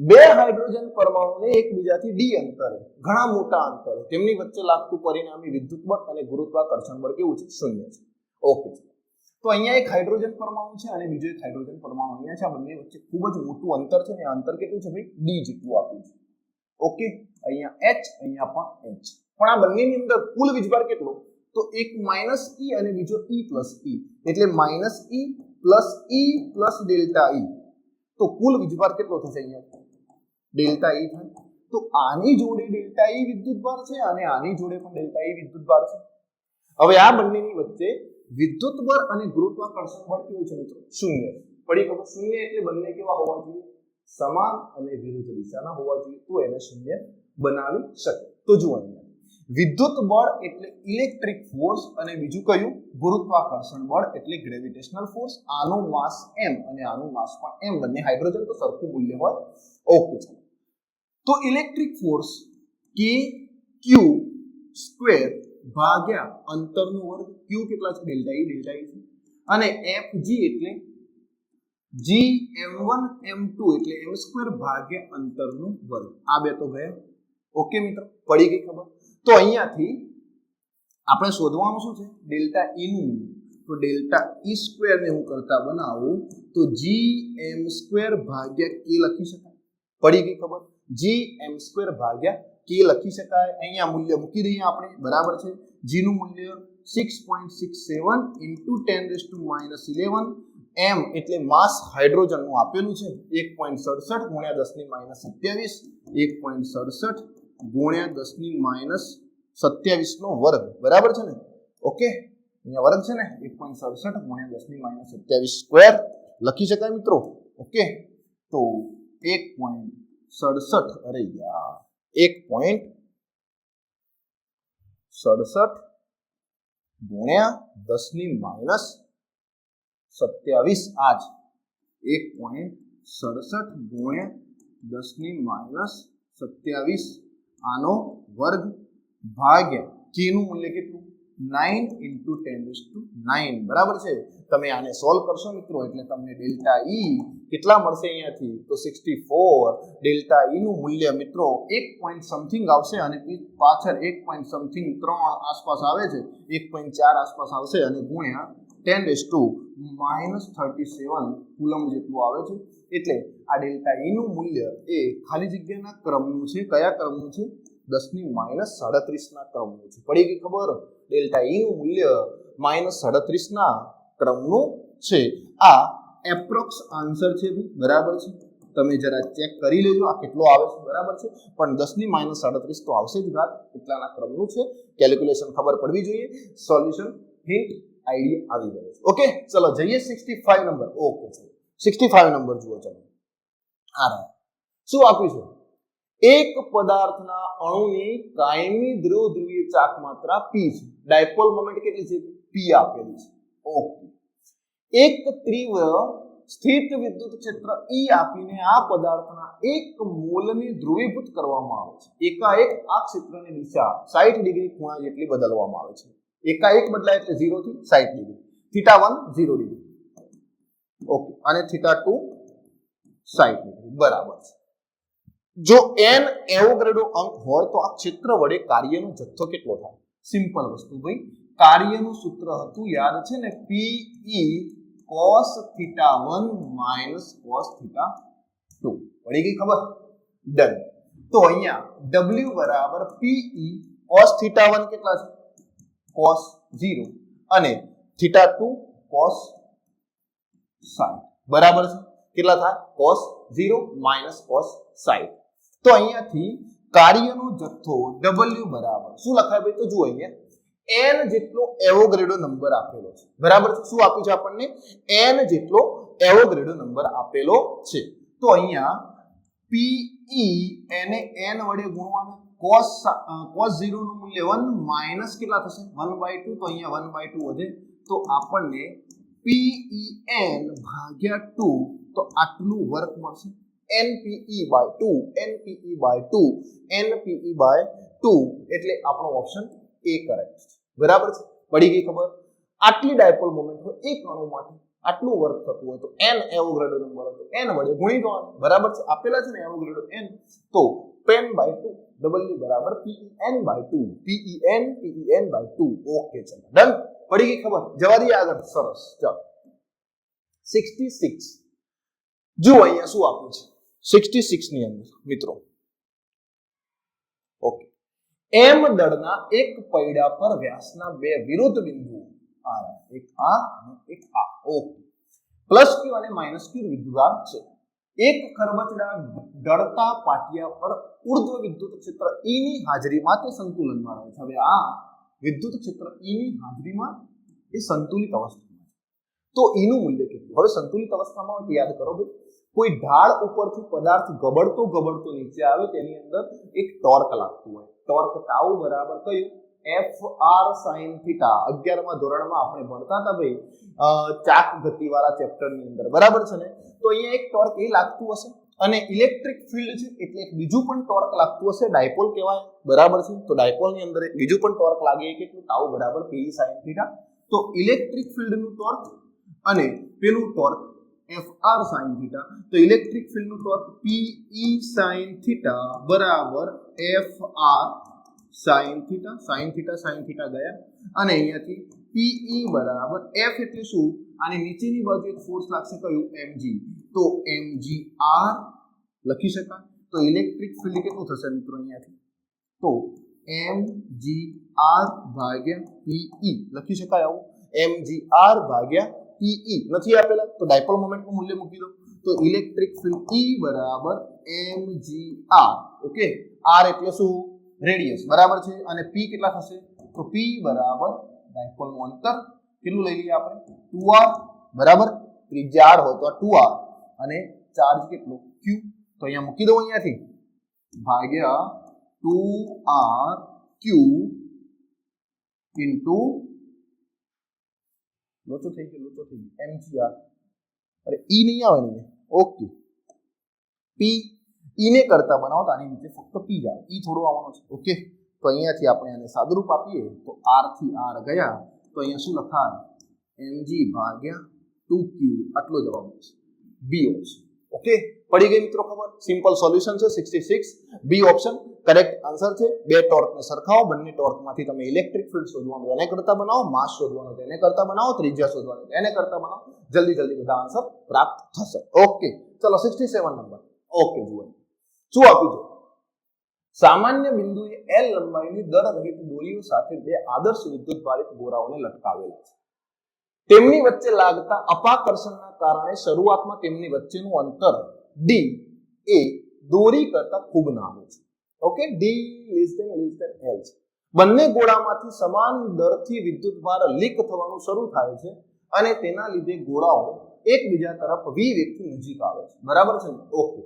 બે હાઇડ્રોજન પરમાણુને એકબીજાથી d અંતરે, ઘણા મોટા અંતરે તેમની વચ્ચે લાગતું પરિણામી વિદ્યુત બળ અને ગુરુત્વાકર્ષણ બળ કેવું છે? 0 છે. ઓકે, તો અહીંયા એક હાઇડ્રોજન પરમાણુ છે અને બીજો એક હાઇડ્રોજન પરમાણુ અહીંયા છે. આ બંને વચ્ચે ખૂબ જ મોટું અંતર છે અને આ અંતર કેટલું છે ભાઈ? d જેટલું આપ્યું છે. ઓકે, અહીંયા h, અહીંયા પણ h. પણ આ બંનેની અંદર કુલ વીજભાર કેટલો? તો એક -e અને બીજો e + E, એટલે -e + E + Δe. તો કુલ વીજભાર કેટલો થશે? અહીંયા Δe થાય. તો આની જોડે Δe વિદ્યુતભાર છે અને આની જોડે પણ Δe વિદ્યુતભાર છે. હવે આ બંનેની વચ્ચે વિદ્યુત બળ અને ગુરુત્વાકર્ષણ બળ કેવું છે મિત્રો? 0. પડી ખબર? 0 એટલે બંને કેવા હોવા જોઈએ? સમાન અને વિરુદ્ધ દિશાના હોવા જોઈએ, તો એને 0 બનાવી શકે. તો જુઓ અહીંયા વિદ્યુત બળ એટલે ઇલેક્ટ્રિક ફોર્સ અને બીજું કયું? ગુરુત્વાકર્ષણ બળ એટલે ગ્રેવિટેશનલ ફોર્સ. આનું માસ m અને આનું માસ પણ m, બંને હાઇડ્રોજન તો સરખું મૂલ્ય હોય. ઓકે, ચલો તો ઇલેક્ટ્રિક ફોર્સ kq² ભાગ્યા અંતરનો વર્ગ. q કેટલા છે? Δe છે. અને fg એટલે gm1 m2 એટલે m² ભાગ્યા અંતરનો વર્ગ. આ બે તો ગયા. ઓકે મિત્રો, પડી ગઈ ખબર? તો અહીંયાથી આપણે શોધવાનું શું છે? Δe નું મૂલ્ય. તો Δe² ને હું કરતા બનાવું તો gm² ભાગ્યા k લખી શકાય. પડી ગઈ ખબર? gm² ભાગ્યા k લખી શકાય. અહીંયા મૂલ્ય મૂકી દઈએ આપણે, બરાબર છે. g નું મૂલ્ય 6.67 × 10⁻11. m એટલે માસ હાઇડ્રોજન નું આપેલું છે 1.67 × 10⁻27 1.67 × 10⁻27 નો વર્ગ. બરાબર છે ને? ઓકે, અહીંયા વર્ગ છે ને, 1.67 × 10⁻27² લખી શકાય મિત્રો. ઓકે, તો 1.67 અરે યાર 1.67 × 10⁻27 આ જ 1.67 × 10⁻27 આનો વર્ગ ભાગ્યા k નું મૂલ્ય કેટલું? 9 into 10⁻⁹ બરાબર છે। તમે આને સોલ્વ કરશો મિત્રો એટલે તમને ડેલ્ટા ઈ કેટલા મળશે અહીંયાથી તો 64। ડેલ્ટા ઈ નું મૂલ્ય મિત્રો 1 પોઈન્ટ સમથિંગ આવશે અને પાછળ 1 પોઈન્ટ સમથિંગ 3 આસપાસ આવે છે, 1.4 આસપાસ આવશે અને ગુણ્યા 10⁻⁻37 કુલમ જેટલું આવે છે। એટલે આ ડેલ્ટા ઈ નું મૂલ્ય એ ખાલી જગ્યાના ક્રમનું છે। કયા ક્રમનું છે? 10⁻37 ના ક્રમનું છે। પડી ગઈ ખબર? ડેલ્ટા ઈ નું મૂલ્ય -37 ના ક્રમનું છે। આ એપ્રોક્સ આન્સર છે બરાબર છે। તમે જરા ચેક કરી લેજો આ કેટલો આવે છે બરાબર છે, પણ 10⁻37 તો આવશે જ ઘાત એટલાના ક્રમનું છે। કેલ્ક્યુલેશન ખબર પડવી જોઈએ। સોલ્યુશન હિન્ટ આઈડિયા આવી ગયો છે। ઓકે ચલો જઈએ 65 નંબર। ઓકે ચલો 65 નંબર જુઓ। ચલો આ રહ્યા શું આપ્યું છે? એક પદાર્થના અણુની કાયમી દ્રવ્ય ચાક માત્રા p છે। ડાયપોલ મોમેન્ટ કેટલી છે? p આપેલી છે। ઓકે એક તીવ્ર સ્થિત વિદ્યુત ક્ષેત્ર E આપીને આ પદાર્થના 1 મોલને ધ્રુવીભૂત કરવામાં આવે છે। એકાએક આ ક્ષેત્રની દિશા 60 ડિગ્રી ખૂણા જેટલી બદલવામાં આવે છે। એકાએક બદલાય એટલે 0 થી 60 ડિગ્રી। θ1 0 ડિગ્રી ઓકે અને θ2 60 ડિગ્રી બરાબર છે। જો n એવોગાડ્રો અંક હોય તો આ ક્ષેત્ર વડે કાર્યનો જથ્થો કેટલો થાય? સિમ્પલ વસ્તુ ભાઈ, કાર્યનું સૂત્ર હતું યાદ છે ને, PE cos θ1 cos θ2 પડી ગઈ ખબર? ડન। તો અહીંયા W બરાબર PE cos θ1 કેટલા છે? cos 0 અને θ2 cos 60 બરાબર છે। કેટલા થાય? cos 0 cos 60। તો અહીંયાથી કાર્યનો જથ્થો W બરાબર શું લખાય ભાઈ? તો જુઓ અહીંયા n જેટલો એવોગાડ્રો નંબર આપેલો છે બરાબર છે। શું આપ્યું છે આપણને? n જેટલો એવોગાડ્રો નંબર આપેલો છે। તો અહીંયા PE એને n વડે ગુણવાનું, cos 0 નું મૂલ્ય 1 માઈનસ કેટલા થશે? 1/2। તો અહીંયા 1/2 વધે તો આપણને PEN ભાગ્યા 2 તો આટલું વર્ક મળશે। NPE/2 NPE/2 NPE/2 એટલે આપણો ઓપ્શન એ કરેક્ટ છે બરાબર છે। પડી ગઈ ખબર? આટલી ડાયપોલ મોમેન્ટ હોય એક અણુ માટે આટલું વર્ક થતું હોય તો n એવોગાડ્રો નંબર હતો n વડે ગુણી દો બરાબર છે। આપેલા છે ને એવોગાડ્રો n તો PEN/2 W બરાબર PEN/2 PEN/2 ઓકે ચલો ડન। પડી ગઈ ખબર? જવા દઈએ આગળ। સરસ ચાલો 66 જો અહીંયા શું આપ્યું છે 66 ની અંદર મિત્રો ઓકે m દળના એક પૈડા પર વ્યાસના બે વિરુદ્ધ બિંદુઓ આ એક આ અને એક આ ઓકે પ્લસ q અને માઈનસ q વિદ્યુતભાર છે। એક ખરબચડા ઢળતા પાટિયા પર ઉર્ધ્વ વિદ્યુત ક્ષેત્ર E ની હાજરીમાં તે સંતુલનમાં રહે છે। હવે આ વિદ્યુત ક્ષેત્ર E ની હાજરીમાં એ સંતુલિત અવસ્થામાં છે તો E નું મૂલ્ય કેટલું? હવે સંતુલિત અવસ્થામાં હોય તો યાદ કરો ભાઈ, કોઈ ઢાળ ઉપરથી પદાર્થ ગબડતો નીચે આવે તેની અંદર એક ટોર્ક લાગતું હોય। ટોર્ક ટાઉ બરાબર કયું? FR sin θ। 11મા ધોરણમાં આપણે ભણતા હતા ભાઈ ચાક ગતિવાળા ચેપ્ટરની અંદર બરાબર છે ને। તો અહીંયા એક ટોર્ક એ લાગતું હશે અને ઇલેક્ટ્રિક ફિલ્ડ છે એટલે એક બીજું પણ ટોર્ક લાગતું હશે, ડાયપોલ કહેવાય બરાબર છે। તો ડાયપોલની અંદર એક બીજું પણ ટોર્ક લાગે કેટલું? ટાઉ બરાબર PE sin θ। તો ઇલેક્ટ્રિક ફિલ્ડનું ટોર્ક અને પેલું ટોર્ક FR sin θ, તો ઇલેક્ટ્રિક ફિલ્ડનું ટોર્ક PE sin θ બરાબર FR sin θ ગયા અને અહીંયાથી PE બરાબર F એટલે શું? આની નીચેની બાજુ એક ફોર્સ લાગશે કયું? mg, તો mgr લખી શકાય। તો ઇલેક્ટ્રિક ફિલ્ડ કેટલું થશે મિત્રો અહીંયાથી? તો mgr ભાગ્યા PE લખી શકાય આવું mgr ભાગ્યા PE નથી આપેલા તો ડાયપોલ મોમેન્ટનું મૂલ્ય મૂકી દો તો ઇલેક્ટ્રિક ફિલ્ડ E બરાબર mgr ઓકે r એટલે શું? રેડિયસ બરાબર છે અને P કેટલા થશે? તો P બરાબર ડાયપોલનું અંતર કેટલું લઈ લઈએ આપણે? 2r બરાબર। ત્રિજ્યા r હોય તો 2r અને ચાર્જ કેટલો? q તો અહીંયા મૂકી દો અહીંયાથી ભાગ્યા 2rq ઇન્ટુ લોચો થઈ ગયો mgr અરે e નહીં આવે ને ઓકે p e ને કરતા બનાવો તો આની નીચે ફક્ત p જ આવે, e થોડો આવવાનો છે ઓકે। તો અહીંયાથી આપણે આને સાદુરૂપ આપીએ તો r થી r ગયા તો અહીંયા શું લખાય mg ભાગ્યા 2q આટલો જવાબ આવશે બી ઓપ્શન ઓકે પડી ગઈ મિત્રો ખબર સિમ્પલ સોલ્યુશન છે 66 બી ઓપ્શન કરેક્ટ આન્સર છે બે ટોર્કને સરખાવો બંને ટોર્કમાંથી તમે ઇલેક્ટ્રિક ફીલ્ડ શોધવાનું એને કરતા બનાવો માસ શોધવાનું તેને કરતા બનાવો ત્રિજ્યા શોધવાનું એને કરતા બનાવો જલ્દી જલ્દી બધા આન્સર પ્રાપ્ત થશે ઓકે ચલો 67 નંબર ઓકે જુઓ શું આપ્યું છે સામાન્ય બિંદુએ L લંબાઈની દર રહિત દોરીઓ સાથે બે આદર્શ વિદ્યુતભારિત ગોળાઓને લટકાવેલા છે તેમની વચ્ચે લાગતા અપાકર્ષણના કારણે શરૂઆતમાં તેમની વચ્ચેનું અંતર d એ દોરી કરતા ખૂબ નાનું છે okay d less than L છે બંને ગોળામાંથી સમાન દરથી વિદ્યુતભાર લીક થવાનું શરૂ થાય છે અને તેના લીધે ગોળાઓ એકબીજા તરફ v વેગથી નજીક આવે છે બરાબર છે ઓકે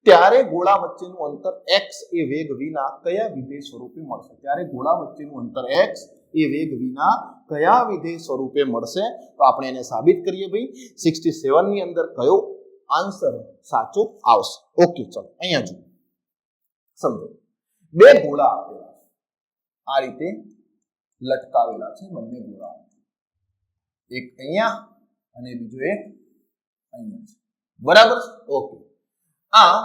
ત્યારે ગોળા વચ્ચેનું અંતર x એ વેગ વિના કયા વિધેય સ્વરૂપે મળશે ત્યારે ગોળા વચ્ચેનું અંતર x એ વેગ વિના કયા વિધેય સ્વરૂપે મળશે તો આપણે એને સાબિત કરીએ ભાઈ 67 ની અંદર કયો આન્સર સાચો આવશે ઓકે ચલો અહીંયા જુઓ સમજો બે ગોળા આપેલા છે આ રીતે લટકાવેલા છે બંને ગોળા એક અહીંયા અને બીજો એક અહીંયા છે બરાબર છે ઓકે આ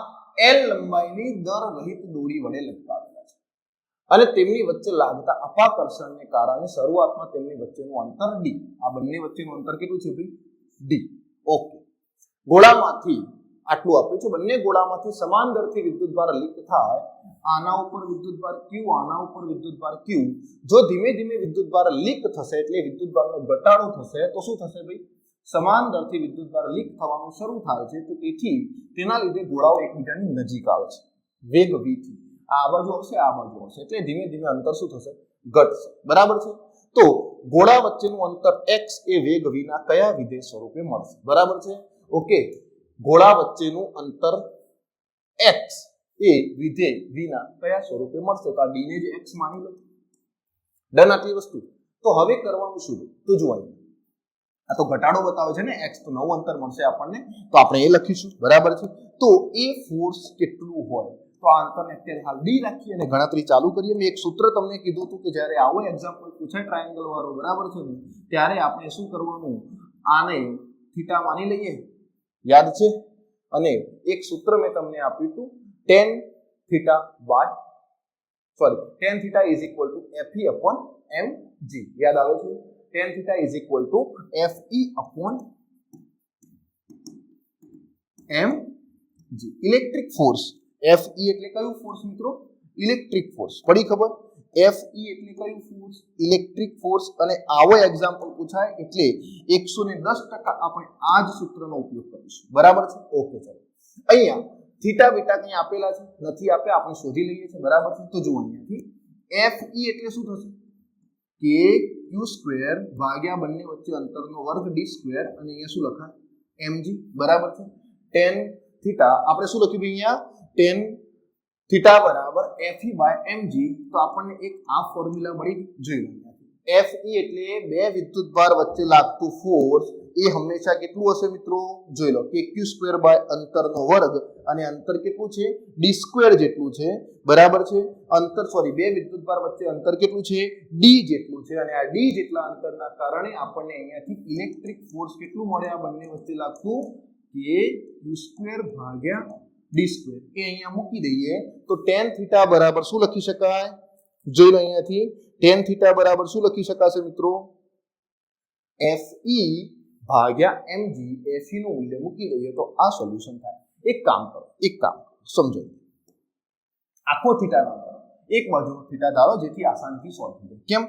L લંબાઈની દર રહિત દોરી વડે લટકાવેલા છે અને તેમની વચ્ચે લાગતા અપાકર્ષણને કારણે શરૂઆતમાં તેમની વચ્ચેનું અંતર d આ બંને વચ્ચેનું અંતર કેટલું છે ભાઈ d ઓકે ગોળામાંથી આટલું આપ્યું છે બંને ગોળામાંથી સમાન દરથી વિદ્યુતભાર લીક થાય આના ઉપર વિદ્યુતભાર q આના ઉપર વિદ્યુતભાર q જો ધીમે ધીમે વિદ્યુતભાર લીક થશે એટલે વિદ્યુતભારનો ઘટાડો થશે તો શું થશે ભાઈ સમાન દરથી વિદ્યુતભાર લીક થવાનું શરૂ થાય છે તો તેથી તેના લીધે ગોળાઓ એકબીજાની નજીક આવે છે વેગ v થી આ બાજુ આવશે આ બાજુ આવશે એટલે ધીમે ધીમે અંતર શું થશે ઘટશે બરાબર છે તો ગોળા વચ્ચેનું અંતર x એ વેગ વિના કયા વિધેય સ્વરૂપે મળશે બરાબર છે ઓકે ગોળા વચ્ચેનું અંતર x એ વિધેય વિના કયા સ્વરૂપે મળશે તો આ d ને જ x માની લો ડન આટલી વસ્તુ તો હવે કરવાનું શું તો જુઓ આ તો ઘટાડો બતાવે છે ને x તો નવું અંતર મળશે આપણને તો આપણે એ લખીશું બરાબર છે તો એ ફોર્સ કેટલું હોય તો આ અંતરને અત્યારે હાલ d રાખીએ અને ગણતરી ચાલુ કરીએ મેં એક સૂત્ર તમને કીધું હતું કે જ્યારે આવો એક્ઝામ્પલ પૂછાય ટ્રાયેંગલ વાળો બરાબર છે ને ત્યારે આપણે શું કરવાનું આને થીટા માની લઈએ યાદ છે અને એક સૂત્ર મેં તમને આપ્યું હતું tan theta is equal to fe upon mg યાદ આવે છે tan theta is equal to fe upon mg electric force fe એટલે કયું ફોર્સ મિત્રો ઇલેક્ટ્રિક ફોર્સ પડી ખબર fe એટલે કયું ફોર્સ ઇલેક્ટ્રિક ફોર્સ અને આવો એક્ઝામ્પલ પૂછાય એટલે 110% આપણે આ જ સૂત્રનો ઉપયોગ કરીશું બરાબર છે ઓકે ચલો અહીંયા થીટા બીટા કઈ આપેલા છે નથી આપે આપણે શોધી લઈએ છીએ બરાબર છે તો જુઓ અહીંયાથી fe એટલે શું થશે કે q² ભાગ્યા બંને વચ્ચે અંતરનો વર્ગ d² અને અહીંયા શું લખાય mg બરાબર છે tan થીટા આપણે શું લખ્યું અહીંયા tan થીટા બરાબર fe/mg તો આપણને એક આ ફોર્મ્યુલા મળી જોઈ લો fe એટલે બે વિદ્યુતભાર વચ્ચે લાગતું ફોર્સ એ હંમેશા કેટલું હશે મિત્રો જોઈ લો કે q² અંતરનો વર્ગ અને અંતર કેટલું છે d² જેટલું છે બરાબર છે અંતર સોરી બે વિદ્યુતભાર વચ્ચે અંતર કેટલું છે d જેટલું છે અને આ d જેટલા અંતરના કારણે આપણને અહીંયાથી ઇલેક્ટ્રિક ફોર્સ કેટલું મળે આ બંને વચ્ચે લાગતું કે q² ભાગ્યા d² એ અહીંયા મૂકી દઈએ તો tan થીટા બરાબર શું લખી શકાય જોઈ લો અહીંયાથી tan થીટા બરાબર શું લખી શકાશે મિત્રો fe ભાગ્યા mg fe નું મૂલ્ય મૂકી દઈએ તો આ સોલ્યુશન થાય એક કામ સમજો આખો થીટા ના કરો એક બાજુનો થીટા ધારો જેથી આસાનથી સોલ્વ થઈ જાય કેમ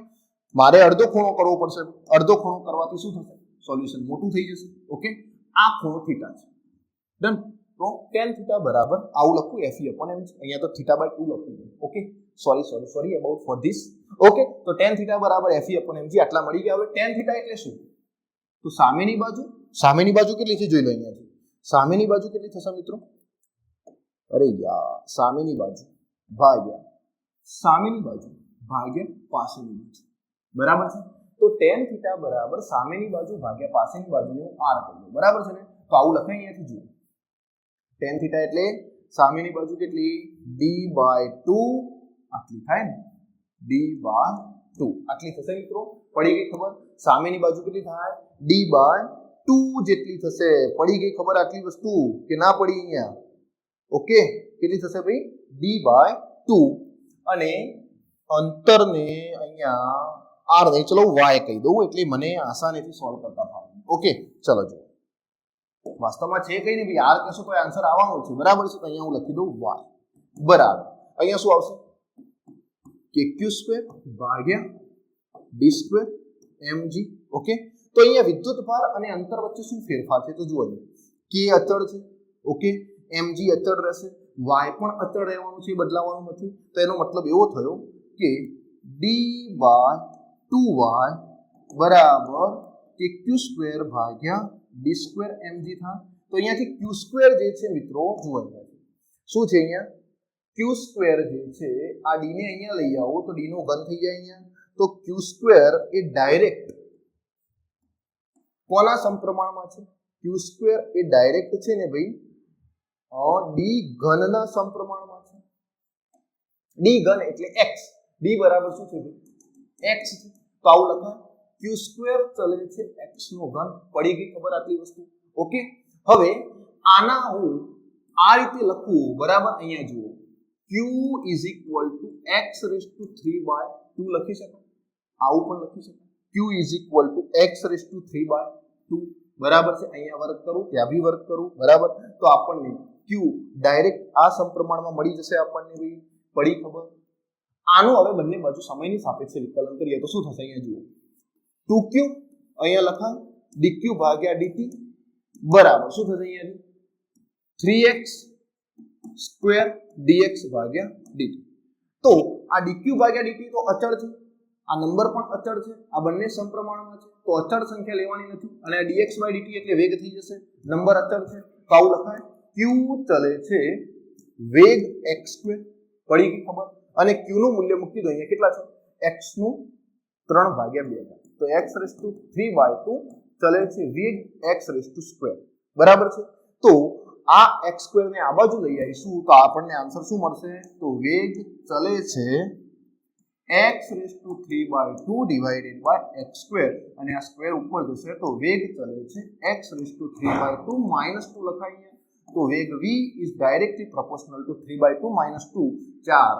મારે અડધો ખૂણો કરવો પડશે અડધો ખૂણો કરવાથી શું થશે સોલ્યુશન મોટું થઈ જશે ઓકે આ ખૂણો થીટા છે ડન તો tan થીટા બરાબર આવું લખું fe upon mg અહીંયા તો θ/2 લખું okay sorry about for this okay તો tan થીટા બરાબર fe upon mg આટલા મળી ગયા હવે tan થીટા એટલે શું તો સામેની બાજુ કેટલી છે જોઈ લો અહીંયાથી સામેની બાજુ કેટલી થશે મિત્રો અરે યાર સામેની બાજુ ભાગ્યા પાસેની બાજુ બરાબર છે તો tan થીટા બરાબર સામેની બાજુ ભાગ્યા પાસેની બાજુને હું r કહી દઉં બરાબર છે ને તો આવું લખાય અહીંયાથી જુઓ tan થીટા એટલે સામેની બાજુ કેટલી d/2 આટલી થાય ને d/2 આટલી થશે મિત્રો. પડી ગઈ ખબર? સામેની બાજુ કેટલી થાય? d/2 જેટલી થશે. પડી ગઈ ખબર આટલી વસ્તુ કે ના પડી અહીંયા? ઓકે, કેટલી થશે ભાઈ? d/2. અને અંતરને અહીંયા r નહીં, ચલો y કહી દઉં એટલે મને આસાનીથી સોલ્વ કરતા ફાવે. ઓકે, ચલો જો વાસ્તવમાં છે કઈ નહીં ભાઈ, r કહેશો તો આન્સર આવવાનો છે, બરાબર છે. તો અહીંયા હું લખી દઉં y બરાબર અહીંયા શું આવશે? kq² ભાગ્યા d² mg. ઓકે, તો અહીંયા વિદ્યુત ભાર અને અંતર વચ્ચે શું ફેરફાર છે? તો જુઓ અહીંયા k અચળ છે, ઓકે, mg અચળ રહેશે, y પણ અચળ રહેવાનું છે, બદલાવાનું નથી. તો એનો મતલબ એવો થયો કે d/2y બરાબર kq² ભાગ્યા d² mg થાય. તો અહીંયાથી q² જે છે મિત્રો જુઓ અહીંયા શું છે, અહીંયા q² જે છે આ d ને અહીંયા લઈ આવો તો d નો ઘન થઈ જાય અહીંયા. તો q² એ ડાયરેક્ટ કોના સમપ્રમાણમાં છે? q² એ ડાયરેક્ટ છે ને ભાઈ d ઘનના સમપ્રમાણમાં છે. d ઘન એટલે x, d બરાબર શું છે ભાઈ? x છે. તો આવું લખાય q² ચલે છે x નો ઘન. પડી ગઈ ખબર આટલી વસ્તુ? ઓકે, હવે આના હું આ રીતે લખું, બરાબર. અહીંયા જુઓ q = x⁵3/2 લખી શકાય. આવું પણ લખી શકાય q = x⁵3/2 બરાબર છે. અહીંયા વર્ક કરું, ત્યાં બી વર્ક કરું, બરાબર. તો આપણને q ડાયરેક્ટ આ સમપ્રમાણમાં મળી જશે આપણને ભાઈ. પડી ખબર? આનું હવે બંને બાજુ સમયની સાપેક્ષે વિકલન કરીએ તો શું થશે? અહીંયા જુઓ 2q અહીંયા લખાય dq ભાગ્યા dt બરાબર શું થશે? અહીંયા 3x² dx ભાગ્યા dt. તો આ dq ભાગ્યા dt તો અચળ છે, આ નંબર પણ અચળ છે, આ બંને સમપ્રમાણમાં છે. તો અચળ સંખ્યા લેવાની નથી અને આ dx/dt એટલે વેગ થઈ જશે, નંબર અચળ છે. તો આવું લખાય q ચલે છે વેગ x². પડી ગઈ ખબર? અને q નું મૂલ્ય મૂકી દો અહીંયા કેટલા છે? x નું 3/2. તો x⁵3/2 ચલે છે વેગ x², બરાબર છે. તો આ x² ને આ બાજુ લઈ આવીશું તો આપણને આન્સર શું મળશે? તો વેગ ચલે છે x⁵3/2 ડિવાઇડેડ બાય x² અને આ સ્ક્વેર ઉપર જશે તો વેગ ચલે છે x⁵3/2 -2 લખાઈએ. તો વેગ v is directly proportional to 3/2 -2 4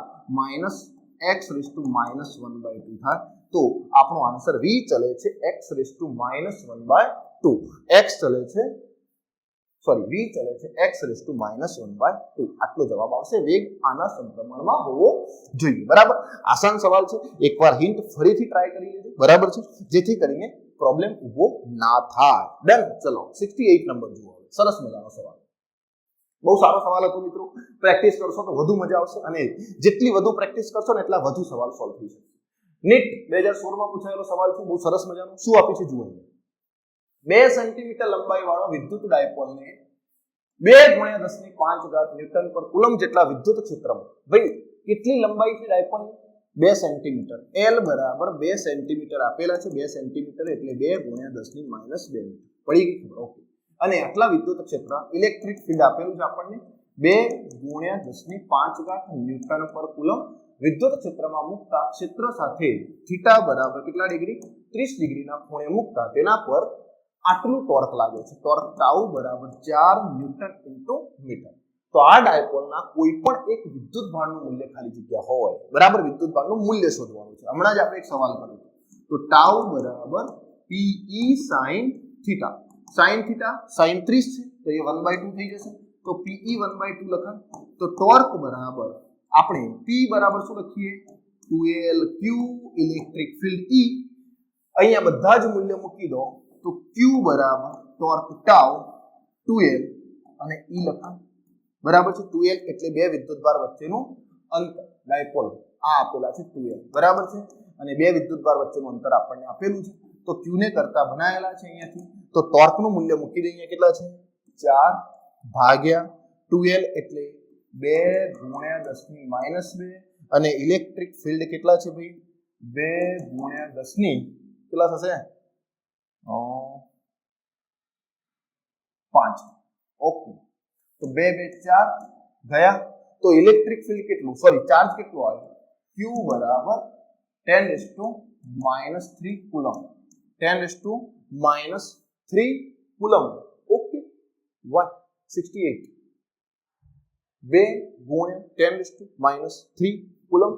x⁻⁻1/2 થાય. તો આપણો આન્સર v ચલે છે x⁻⁻1/2. x ચલે છે v ચલે છે x⁻⁻1/2. આટલો જવાબ આવશે. વેગ આના સમપ્રમાણમાં હોવો જોઈએ, બરાબર. આસાન સવાલ છે, એકવાર હિન્ટ ફરીથી ટ્રાય કરી લેજો, બરાબર છે, જેથી કરીને પ્રોબ્લેમ ઊભો ના થાય. ડન. ચલો 68 નંબર જુઓ. સરસ મજાનો સવાલ, બહુ સારો સવાલ હતો મિત્રો. પ્રેક્ટિસ કરશો તો વધુ મજા આવશે અને જેટલી વધુ પ્રેક્ટિસ કરશો ને એટલા વધુ સવાલ સોલ્વ થઈ શકે. નીટ 2016 માં પૂછાયેલો સવાલ છે, બહુ સરસ મજાનો. શું આપ્યું છે જુઓ. 2 સેન્ટીમીટર લંબાઈ વાળો વિદ્યુત ડાયપોલને 2×10⁵ ન્યૂટન પર કુલમ જેટલા વિદ્યુત ક્ષેત્રમાં, ભાઈ કેટલી લંબાઈ છે ડાયપોલની? 2 સેન્ટીમીટર. L બરાબર 2 સેન્ટીમીટર આપેલા છે. 2 સેન્ટીમીટર એટલે 2×10⁻² મીટર. પડી ગઈ ખબર? ઓકે. અને આટલા વિદ્યુત ક્ષેત્ર ઇલેક્ટ્રિક ફીલ્ડ આપેલું છે આપણને 2×10⁵ ન્યૂટન પર કુલમ. વિદ્યુત ક્ષેત્રમાં મુકતા ક્ષેત્ર સાથે થીટા બરાબર કેટલા ડિગ્રી? 30 ડિગ્રીના ખૂણે મુકતા તેના પર આટલું ટોર્ક લાગે છે. ટોર્ક ટાઉ બરાબર 4 ન્યૂટન ઇન્ટુ મીટર. તો આ ડાયપોલના કોઈ પણ એક વિદ્યુત ભારનું મૂલ્ય ખાલી જગ્યા હોય, બરાબર, વિદ્યુત ભારનું મૂલ્ય શોધવાનું છે. હમણાં જ આપણે એક સવાલ કર્યો તો ટાઉ બરાબર pe sin theta. sin theta sin 30 છે તો એ 1/2 થઈ જશે. તો pe 1/2 લખાય. તો ટોર્ક બરાબર આપણે p બરાબર શું લખીએ? 2lq electric field e. અહીંયા બધા જ મૂલ્ય મૂકી દો તો q બરાબર ટોર્ક ટાઉ 2l અને e લખાય, બરાબર છે. 2l એટલે બે વિદ્યુતભાર વચ્ચેનું અંતર. ડાયપોલ આ આપેલા છે 2l, બરાબર છે. અને બે વિદ્યુતભાર વચ્ચેનું અંતર આપણને આપેલું છે. તો q ને કરતા બનાવેલા છે અહીંયાથી. તો ટોર્કનું મૂલ્ય મૂકી દઈએ. અહીંયા કેટલા છે? 4 / 2l એટલે 2×10⁻². અને ઇલેક્ટ્રિક ફીલ્ડ કેટલા છે ભાઈ? 2×10 કેટલા થશે? 5. ઓકે. તો 2 2 4 ગયા. તો ઇલેક્ટ્રિક ફીલ્ડ કેટલું, સોરી ચાર્જ કેટલો આવ્યો? q બરાબર 10⁻³ કુલમ, 10⁻³ કુલમ. ઓકે, 168 2 ગુણ્યા 10⁻³ કુલમ.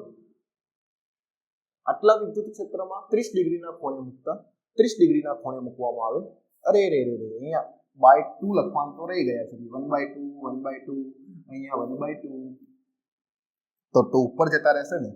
આટલા વિદ્યુત ક્ષેત્રમાં 30 ડિગ્રીના ખૂણે મૂકતા 30 ડિગ્રીના ખૂણે મૂકવામાં આવે. અરે રે રે રે, અહીંયા બાય 2 લખવાનું તો રહી ગયા છે. 1/2 1/2 અહીંયા 1/2 તો ઉપર જતા રહેશે ને.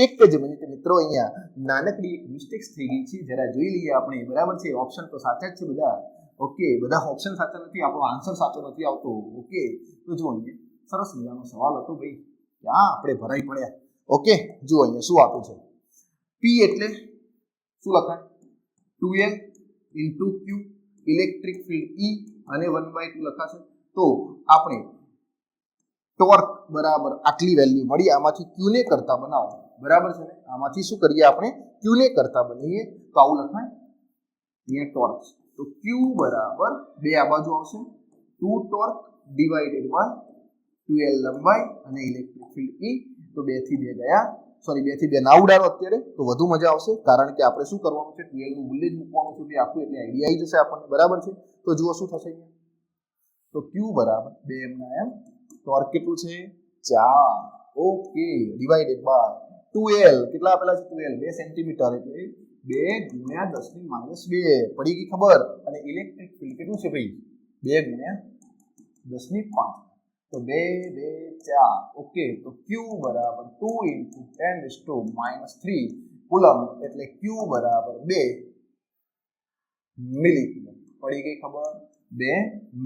એક જ મિનિટ મિત્રો, અહીંયા નાનકડી મિસ્ટેક્સ થઈ ગઈ છે, જરા જોઈ લઈએ આપણે. બરાબર છે, ઓપ્શન તો સાચા જ છે બધા. ઓકે, બધા ઓપ્શન સાચા નથી, આપણો આન્સર સાચો નથી આવતો. ઓકે, તો જુઓ અહીંયા સરસ મજાનો સવાલ હતો ભાઈ, ક્યાં આપણે ભરાઈ પડ્યા. ઓકે, જુઓ અહીંયા શું આપ્યું છે. P એટલે શું લખાય? 2L * Q, electric field E અને 1/2 લખાશે. તો આપણે ટોર્ક બરાબર આટલી વેલ્યુ મળી, આમાંથી Q ને કરતા બનાવો. બરાબર છે ને, આમાંથી શું કરીએ આપણે? Q ને કરતા બનાવીએ. તો આવું લખાય અહીંયા ટોર્ક. તો Q બરાબર 2 આ બાજુ આવશે, 2 ટોર્ક ડિવાઇડેડ બાય 2L લંબાઈ અને ઇલેક્ટ્રિક ફિલ્ડ E. તો 2 થી 2 ગયા, સોરી 2 થી 2 ના ઉડાડો અત્યારે તો વધુ મજા આવશે, કારણ કે આપણે શું કરવાનું છે? 12 નું મૂલ્ય જ મૂકવાનું છે આખું, એટલે આઈડિયા આવી જશે આપણને. બરાબર છે, તો જુઓ શું થશે અહીંયા. તો Q બરાબર 2 m ટોર્ક કેટલું છે? 4. ઓકે, ડિવાઇડેડ બાય 2L કેટલા આપેલા છે? 2L 2 સેન્ટીમીટર, એટલે 2 ગુણ્યા 10⁻². પડી ગઈ ખબર? અને ઇલેક્ટ્રિક ફિલ્ડ કેટલું છે ભાઈ? 2 ગુણ્યા 10⁵. તો 2 2 4. ઓકે, તો Q બરાબર 2 × 10⁻³ કુલમ, એટલે Q બરાબર 2 મિલીકુલમ. પડી ગઈ ખબર? 2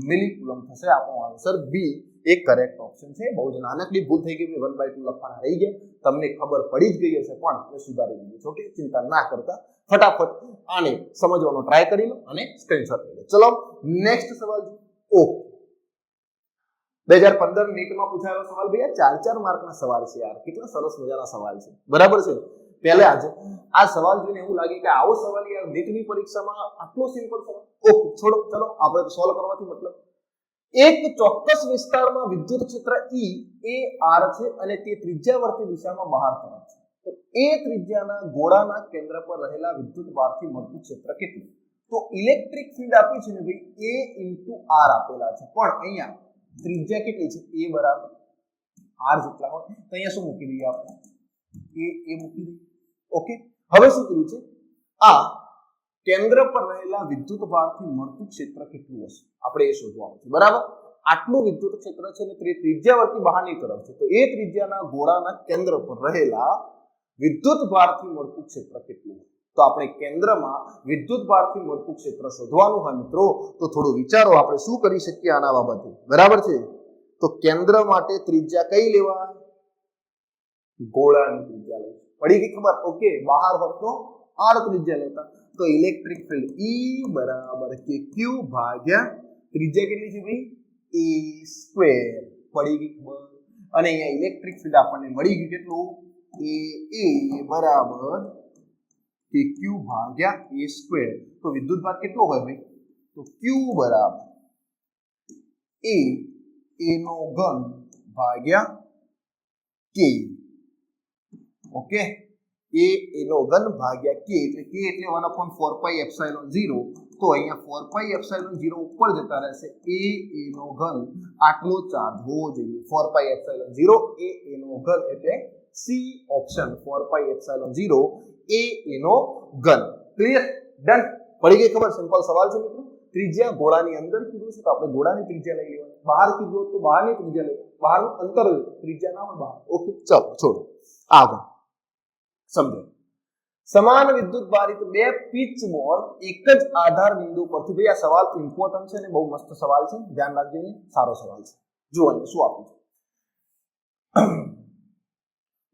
મિલીકુલમ થશે. આપણો આન્સર બી એક કરેક્ટ ઓપ્શન છે. બહુ જ નાનકડી ભૂલ થઈ ગઈ, 1/2 લખવાના રહી ગયા. તમને ખબર પડી જ ગઈ હશે, પણ એ સુધારી દીધું છે. ઓકે, ચિંતા ના કરતા ફટાફટ આને સમજવાનો ટ્રાય કરી લો અને સ્ક્રીનશોટ લઈ લો. ચલો નેક્સ્ટ સવાલ. ઓકે, 2015 નીટમાં પૂછાયેલો સવાલ ભાઈ, 4 માર્કના સવાલ છે યાર. કેટલા સરસ મજાના સવાલ છે. બરાબર છે. પહેલા આજે આ સવાલ જોઈને એવું લાગે કે આવો સવાલ યાર નીટની પરીક્ષામાં આટલો સિમ્પલ સવાલ. ઓકે, છોડો, ચલો આપણે સોલ્વ કરવાથી મતલબ. એક ચોક્કસ વિસ્તારમાં વિદ્યુત ક્ષેત્ર E એ R છે અને તે ત્રિજ્યાવર્તી દિશામાં બહાર તરફ છે. તો એ ત્રિજ્યાના ગોળાના કેન્દ્ર પર રહેલા વિદ્યુત ભારથી મળતું ક્ષેત્ર કેટલું? તો ઇલેક્ટ્રિક ફિલ્ડ આપી છે ને ભાઈ, A * R આપેલા છે, પણ અહીંયા ત્રિજ્યા કેટલી છે? A બરાબર R જેટલા હોય. તો અહીંયા શું મૂકી દઈએ આપણે? A મૂકી દઈએ. ઓકે, હવે શું કર્યું છે? આ કેન્દ્ર પર રહેલા વિદ્યુત ભારથી મળતું ક્ષેત્ર કેટલું હશે આપણે એ શોધવાનું છે. બરાબર, આટલું વિદ્યુત ક્ષેત્ર છે ને ત્રિજ્યાવર્તી બહારની તરફ છે. તો એ ત્રિજ્યાના ગોળાના કેન્દ્ર પર રહેલા વિદ્યુત ભારથી મળતું ક્ષેત્ર કેટલું? તો આપણે કેન્દ્રમાં વિદ્યુત ભારથી મળતું ક્ષેત્ર શોધવાનું હોય મિત્રો, તો થોડું વિચારો આપણે શું કરી શકીએ આના બાબતે. બરાબર છે, તો કેન્દ્ર માટે ત્રિજ્યા કઈ લેવા? ગોળાની ત્રિજ્યા લઈ. પડી ગઈ ખબર? ઓકે, બહાર હોત તો R ત્રિજ્યા લેતા. તો ઇલેક્ટ્રિક ફિલ્ડ E બરાબર KQ ભાગ્યા ત્રિજ્યા કેટલી છે ભાઈ? A². પડી ગઈ ખબર? અને અહીંયા ઇલેક્ટ્રિક ફિલ્ડ આપણને મળી ગયું કેટલું? A બરાબર KQ ભાગ્યા A². તો વિદ્યુતભાર કેટલો હોય ભાઈ? તો Q બરાબર A નો ઘન ભાગ્યા K. ઓકે, A નો ઘન ભાગ્યા K, એટલે K એટલે 1/4πε0. તો અહીંયા 4πε0 ઉપર જતા રહેશે. A નો ઘન આટલો ચાર્જ હોવો જોઈએ. 4πε0 A નો ઘન એટલે C ઓપ્શન, 4πε0 A નો ઘન. ક્લિયર? ડન? પડી ગઈ ખબર? સિમ્પલ સવાલ છે મિત્રો. ત્રિજ્યા ગોળાની અંદર કીધું છે તો આપણે ગોળાની ત્રિજ્યા લઈ લેવાની. બહાર કીધું તો બહારની ત્રિજ્યા લઈ. બહારનું અંતર ત્રિજ્યા ના હોય બહાર. ઓકે, ચલો છોડો. આગળ સમજો. સમાન વિદ્યુત ભારિત બે પીચ બોલ એક જ આધાર બિંદુ પરથી. ભાઈ આ સવાલ ઇમ્પોર્ટન્ટ છે ને બહુ મસ્ત સવાલ છે, ધ્યાન રાખજો. સારો સવાલ છે. જુઓ અહીંયા શું આપ્યું છે.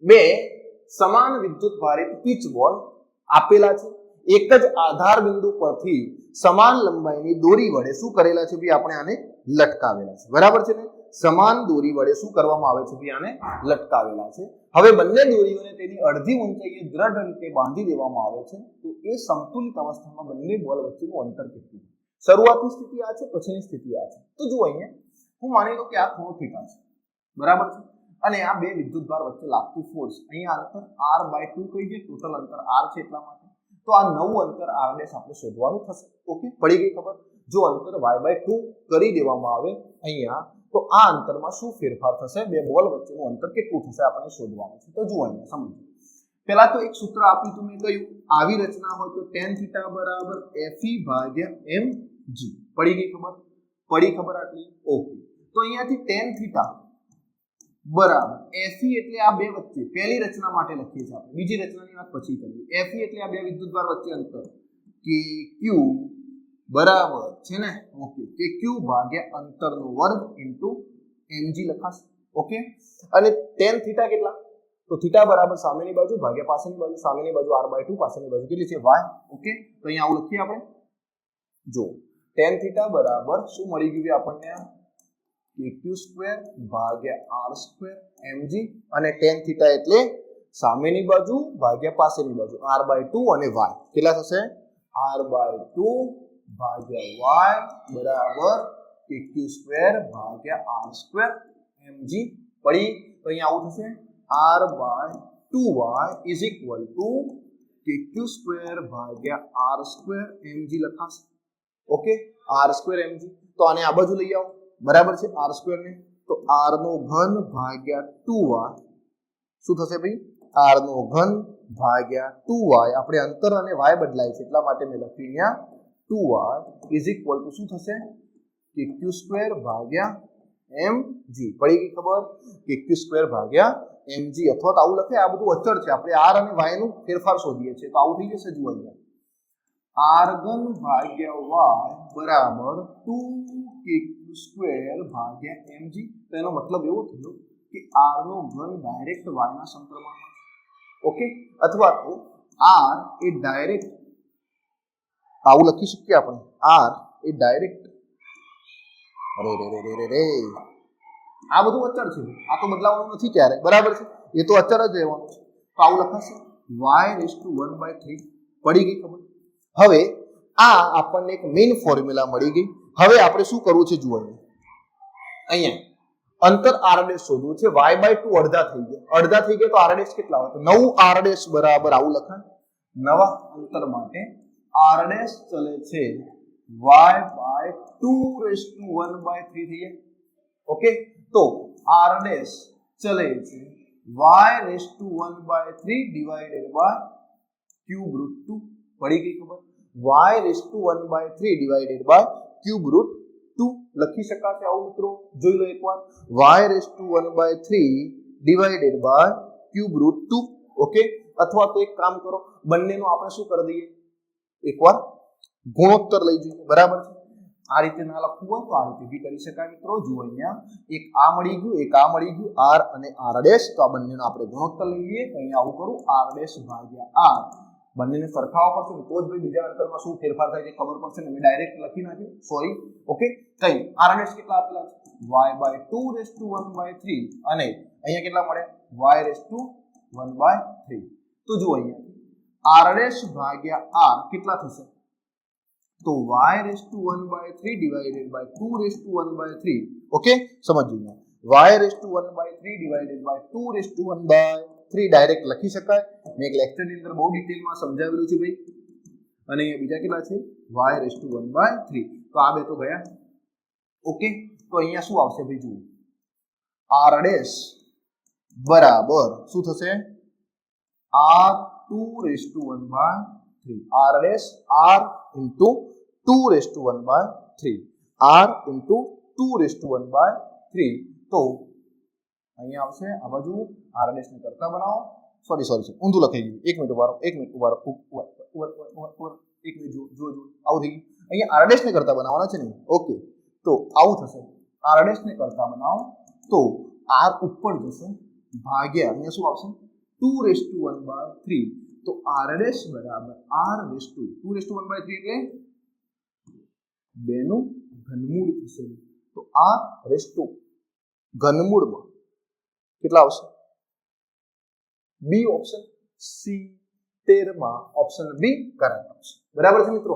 બે સમાન વિદ્યુત ભારિત પીચ બોલ આપેલા છે. એક જ આધાર બિંદુ પરથી સમાન લંબાઈની દોરી વડે શું કરેલા છે ભાઈ? આપણે આને લટકાવેલા છે. બરાબર છે ને? સમાન દોરી વડે શું કરવામાં આવે છે ભાઈ? આને લટકાવેલા છે. હવે બંને દોરીઓને તેની અડધી ઊંચાઈએ દ્રઢ રીતે બાંધી દેવામાં આવે છે. તો એ સમતુલિત અવસ્થામાં બંને બોલ વચ્ચેનું અંતર કેટલું? શરૂઆતની સ્થિતિ આ છે, પછીની સ્થિતિ આ છે. તો જુઓ અહીંયા હું માની લો કે આ ખૂણો θ છે. બરાબર છે, અને આ બે વિદ્યુતભાર વચ્ચે લાગતું ફોર્સ, અહીંયા અંતર r/2 કહી દે, ટોટલ અંતર r છે એટલા માટે, તો આ નવું અંતર r' આપણે શોધવાનું થશે. ઓકે, પડી ગઈ ખબર. જો અંતર y/2 કરી દેવામાં આવે અહીંયા, તો આ અંતરમાં શું ફેરફાર થશે, બે બોલ વચ્ચેનું અંતર કેટલું થશે આપણે શોધવાનું છે. તો જુઓ અહીંયા સમજો. પહેલા તો એક સૂત્ર આપ્યું હતું, મેં કહ્યું આવી રચના હોય તો tan θ બરાબર Fe/mg. પડી ગઈ ખબર? પડી ખબર આટલી? ઓકે, તો અહીંયાથી tan θ બરાબર Fe એટલે આ બે વચ્ચે પહેલી રચના માટે લખીએ છીએ આપણે, બીજી રચનાની વાત પછી કરીએ. Fe એટલે આ બે વિદ્યુતભાર વચ્ચે અંતર kq બરાબર છે ને, ઓકે, kq ભાગ્યા અંતરનો વર્ગ ઇન્ટુ mg લખાશે. ઓકે, અને tan θ કેટલા? તો θ બરાબર સામેની બાજુ ભાગ્યા પાછળની બાજુ, સામેની બાજુ r/2, પાછળની બાજુ કેટલી છે y. ઓકે, તો અહીંયા આવું લખીએ આપણે. જો tan θ બરાબર શું મળી ગયું આપણને? kq² ભાગ્યા r² mg, અને tan θ એટલે સામેની બાજુ ભાગ્યા પાછળની બાજુ r/2 અને y. કેટલા થશે? r/2 ભાગ્યા y બરાબર kq² ભાગ્યા r² mg. પડી? તો અહીંયા આવું થશે r/2y is equal to kq² ભાગ્યા r² mg લખાશે. Okay, r² mg. તો આને આ બાજુ લઈ આવો, બરાબર છે, r² ને, તો r નો ઘન ભાગ્યા 2y શું થશે ભાઈ? r નો ઘન ભાગ્યા 2y. આપણે અંતર અને y બદલાય છે એટલા માટે મેં લખ્યું અહીંયા 2y ઇઝ ઇક્વલ ટુ શું થશે? kq² ભાગ્યા mg. પડી ગઈ ખબર? kq² ભાગ્યા mg, અથવા તો આવું લખે, આ બધું અચળ છે, આપણે r અને y નું ફેરફાર શોધીએ છીએ, તો આવું થઈ જશે. જુઓ અહીંયા r ઘન ભાગ્યા y બરાબર 2kq² ભાગ્યા mg. તો એનો મતલબ એવો થયો કે r નો ઘન ડાયરેક્ટ y ના સમપ્રમાણમાં. ઓકે, અથવા તો r એ ડાયરેક્ટ આવું લખી શકીએ આપણે, r એ ડાયરેક્ટ, આ બધું અચળ છે, આ તો બદલાવાનું નથી ક્યારે, બરાબર છે, એ તો અચળ જ રહેવાનું છે. તો આવું લખાશે y⁻⁴. પડી ગઈ ખબર? હવે આ આપણને એક મેઇન ફોર્મ્યુલા મળી ગઈ. હવે આપણે શું કરવું છે? જુઓ અહીંયા અંતર r' શોધવું છે. y/2 અડધા થઈ ગયા, અડધા થઈ ગયા તો r' કેટલા હોય? તો 9r' બરાબર આવું લખાય. નવા અંતર માટે r' ચલે છે y/2⁻⁴ થઈ જાય. ઓકે, તો r' ચલે છે y⁻⁴ ડિવાઇડેડ બાય √2. પડી ગઈ ખબર? y⁻⁴ ડિવાઇડેડ બાય √2 લખી શકાશે આવું મિત્રો. જોઈ લો એકવાર, y⁻⁴ ડિવાઇડેડ બાય √2. ઓકે, અથવા તો એક કામ કરો, બંનેનો આપણે શું કરી દઈએ, એકવાર ગુણોત્તર લઈ જઈએ, બરાબર છે. આ રીતે ના લખવું હોય તો આ રીતે બી કરી શકાય મિત્રો. જુઓ અહીંયા એક આ મળી ગયું, એક આ મળી ગયું, r અને r', તો આ બંનેનો આપણે ગુણોત્તર લઈ લઈએ. તો અહીંયા આવું કરું, r' ભાગ્યા r, બંનેને સરખાવવા પડશે ને તો જ ભાઈ બીજા અંતરમાં શું ફેરફાર થાય છે ખબર પડશે ને. મેં ડાયરેક્ટ લખી નાખ્યું, સોરી. ઓકે, કઈ r' કેટલા આપેલા છે? y/2⁻⁴, અને અહીંયા કેટલા મળ્યા? y⁻⁴. તો જુઓ અહીંયા r' ભાગ્યા r કેટલા થશે? તો y⁻⁴ ડિવાઇડેડ બાય 2⁻⁴. ઓકે, સમજીએ, y⁻⁴ ડિવાઇડેડ બાય 2⁻⁴ ડાયરેક્ટ લખી શકાય. મેં એક લેક્ચરની અંદર બહુ ડિટેલમાં સમજાવેલું છે ભાઈ. અને અહીંયા બીજા કેટલા છે? y⁻⁴. તો આ બે તો ગયા. ઓકે, તો અહીંયા શું આવશે ભાઈ? જુઓ, r' બરાબર શું થશે? r2⁻⁴. r' r into 2⁻⁴, r into 2⁻⁴. તો અહીંયા આવશે આ બાજુ r' ને કરતા બનાવો. સોરી ઊંધું લખાઈ ગયું. એક મિનિટ ઉભા રહો, એક મિનિટ ઉભા રહો, એક મિનિટ જો આવું થઈ ગયું. અહીંયા r' ને કરતા બનાવવાના છે ને. ઓકે, તો આવું થશે, r' ને કરતા બનાવો તો r ઉપર જશે ભાગ્યા અહીંયા શું આવશે? 2⁻⁴. તો r' બરાબર r⁻²⁻⁴ એટલે 2 નું ઘનમૂળ થશે. તો r⁻² ઘનમૂળમાં કેટલા આવશે? બી ઓપ્શન, સી 13માં ઓપ્શન બી કરેક્ટ આવશે. બરાબર છે મિત્રો?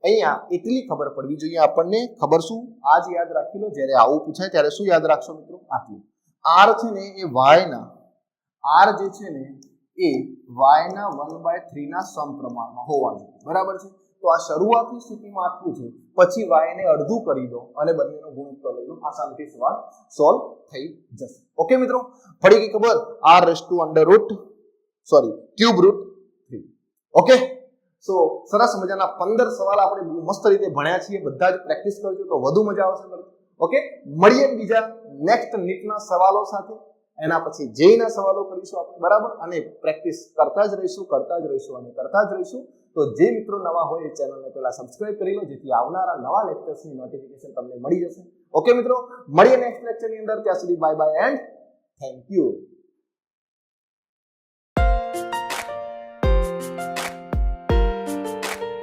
અહીંયા એટલી ખબર પડવી જોઈએ આપણને. ખબર શું? આજ યાદ રાખી લો, જ્યારે આવું પૂછાય ત્યારે શું યાદ રાખશો મિત્રો? આટલું. r છે ને એ y ના r જે છે ને એ y ના 1/3 ના સમપ્રમાણમાં હોવાનું બરાબર છે તો આ શરૂઆતની સ્થિતિમાં આટલું છે પછી y ને અડધું કરી દો અને બંનેનો ગુણોત્તર લઈ લો આસાનીથી સવાલ સોલ્વ થઈ જશે ઓકે મિત્રો પડી ગઈ ખબર ક્યુબ રૂટ 3 ઓકે સો સરસ મજાના 15 સવાલ આપણે મસ્ત રીતે ભણ્યા છીએ બધા જ પ્રેક્ટિસ કરજો તો વધુ મજા આવશે ઓકે મળીએ બીજા નેક્સ્ટ નીટના સવાલો સાથે એના પછી જેઈના સવાલો કરીશું આપણે બરાબર અને પ્રેક્ટિસ કરતા જ રહીશું તો જે મિત્રો નવા હોય એ ચેનલને પહેલા સબસ્ક્રાઇબ કરી લો જેથી આવનારા નવા લેક્ચર્સની નોટિફિકેશન તમને મળી જશે ઓકે મિત્રો મળીએ નેક્સ્ટ લેક્ચરની અંદર ત્યાં સુધી bye bye and thank you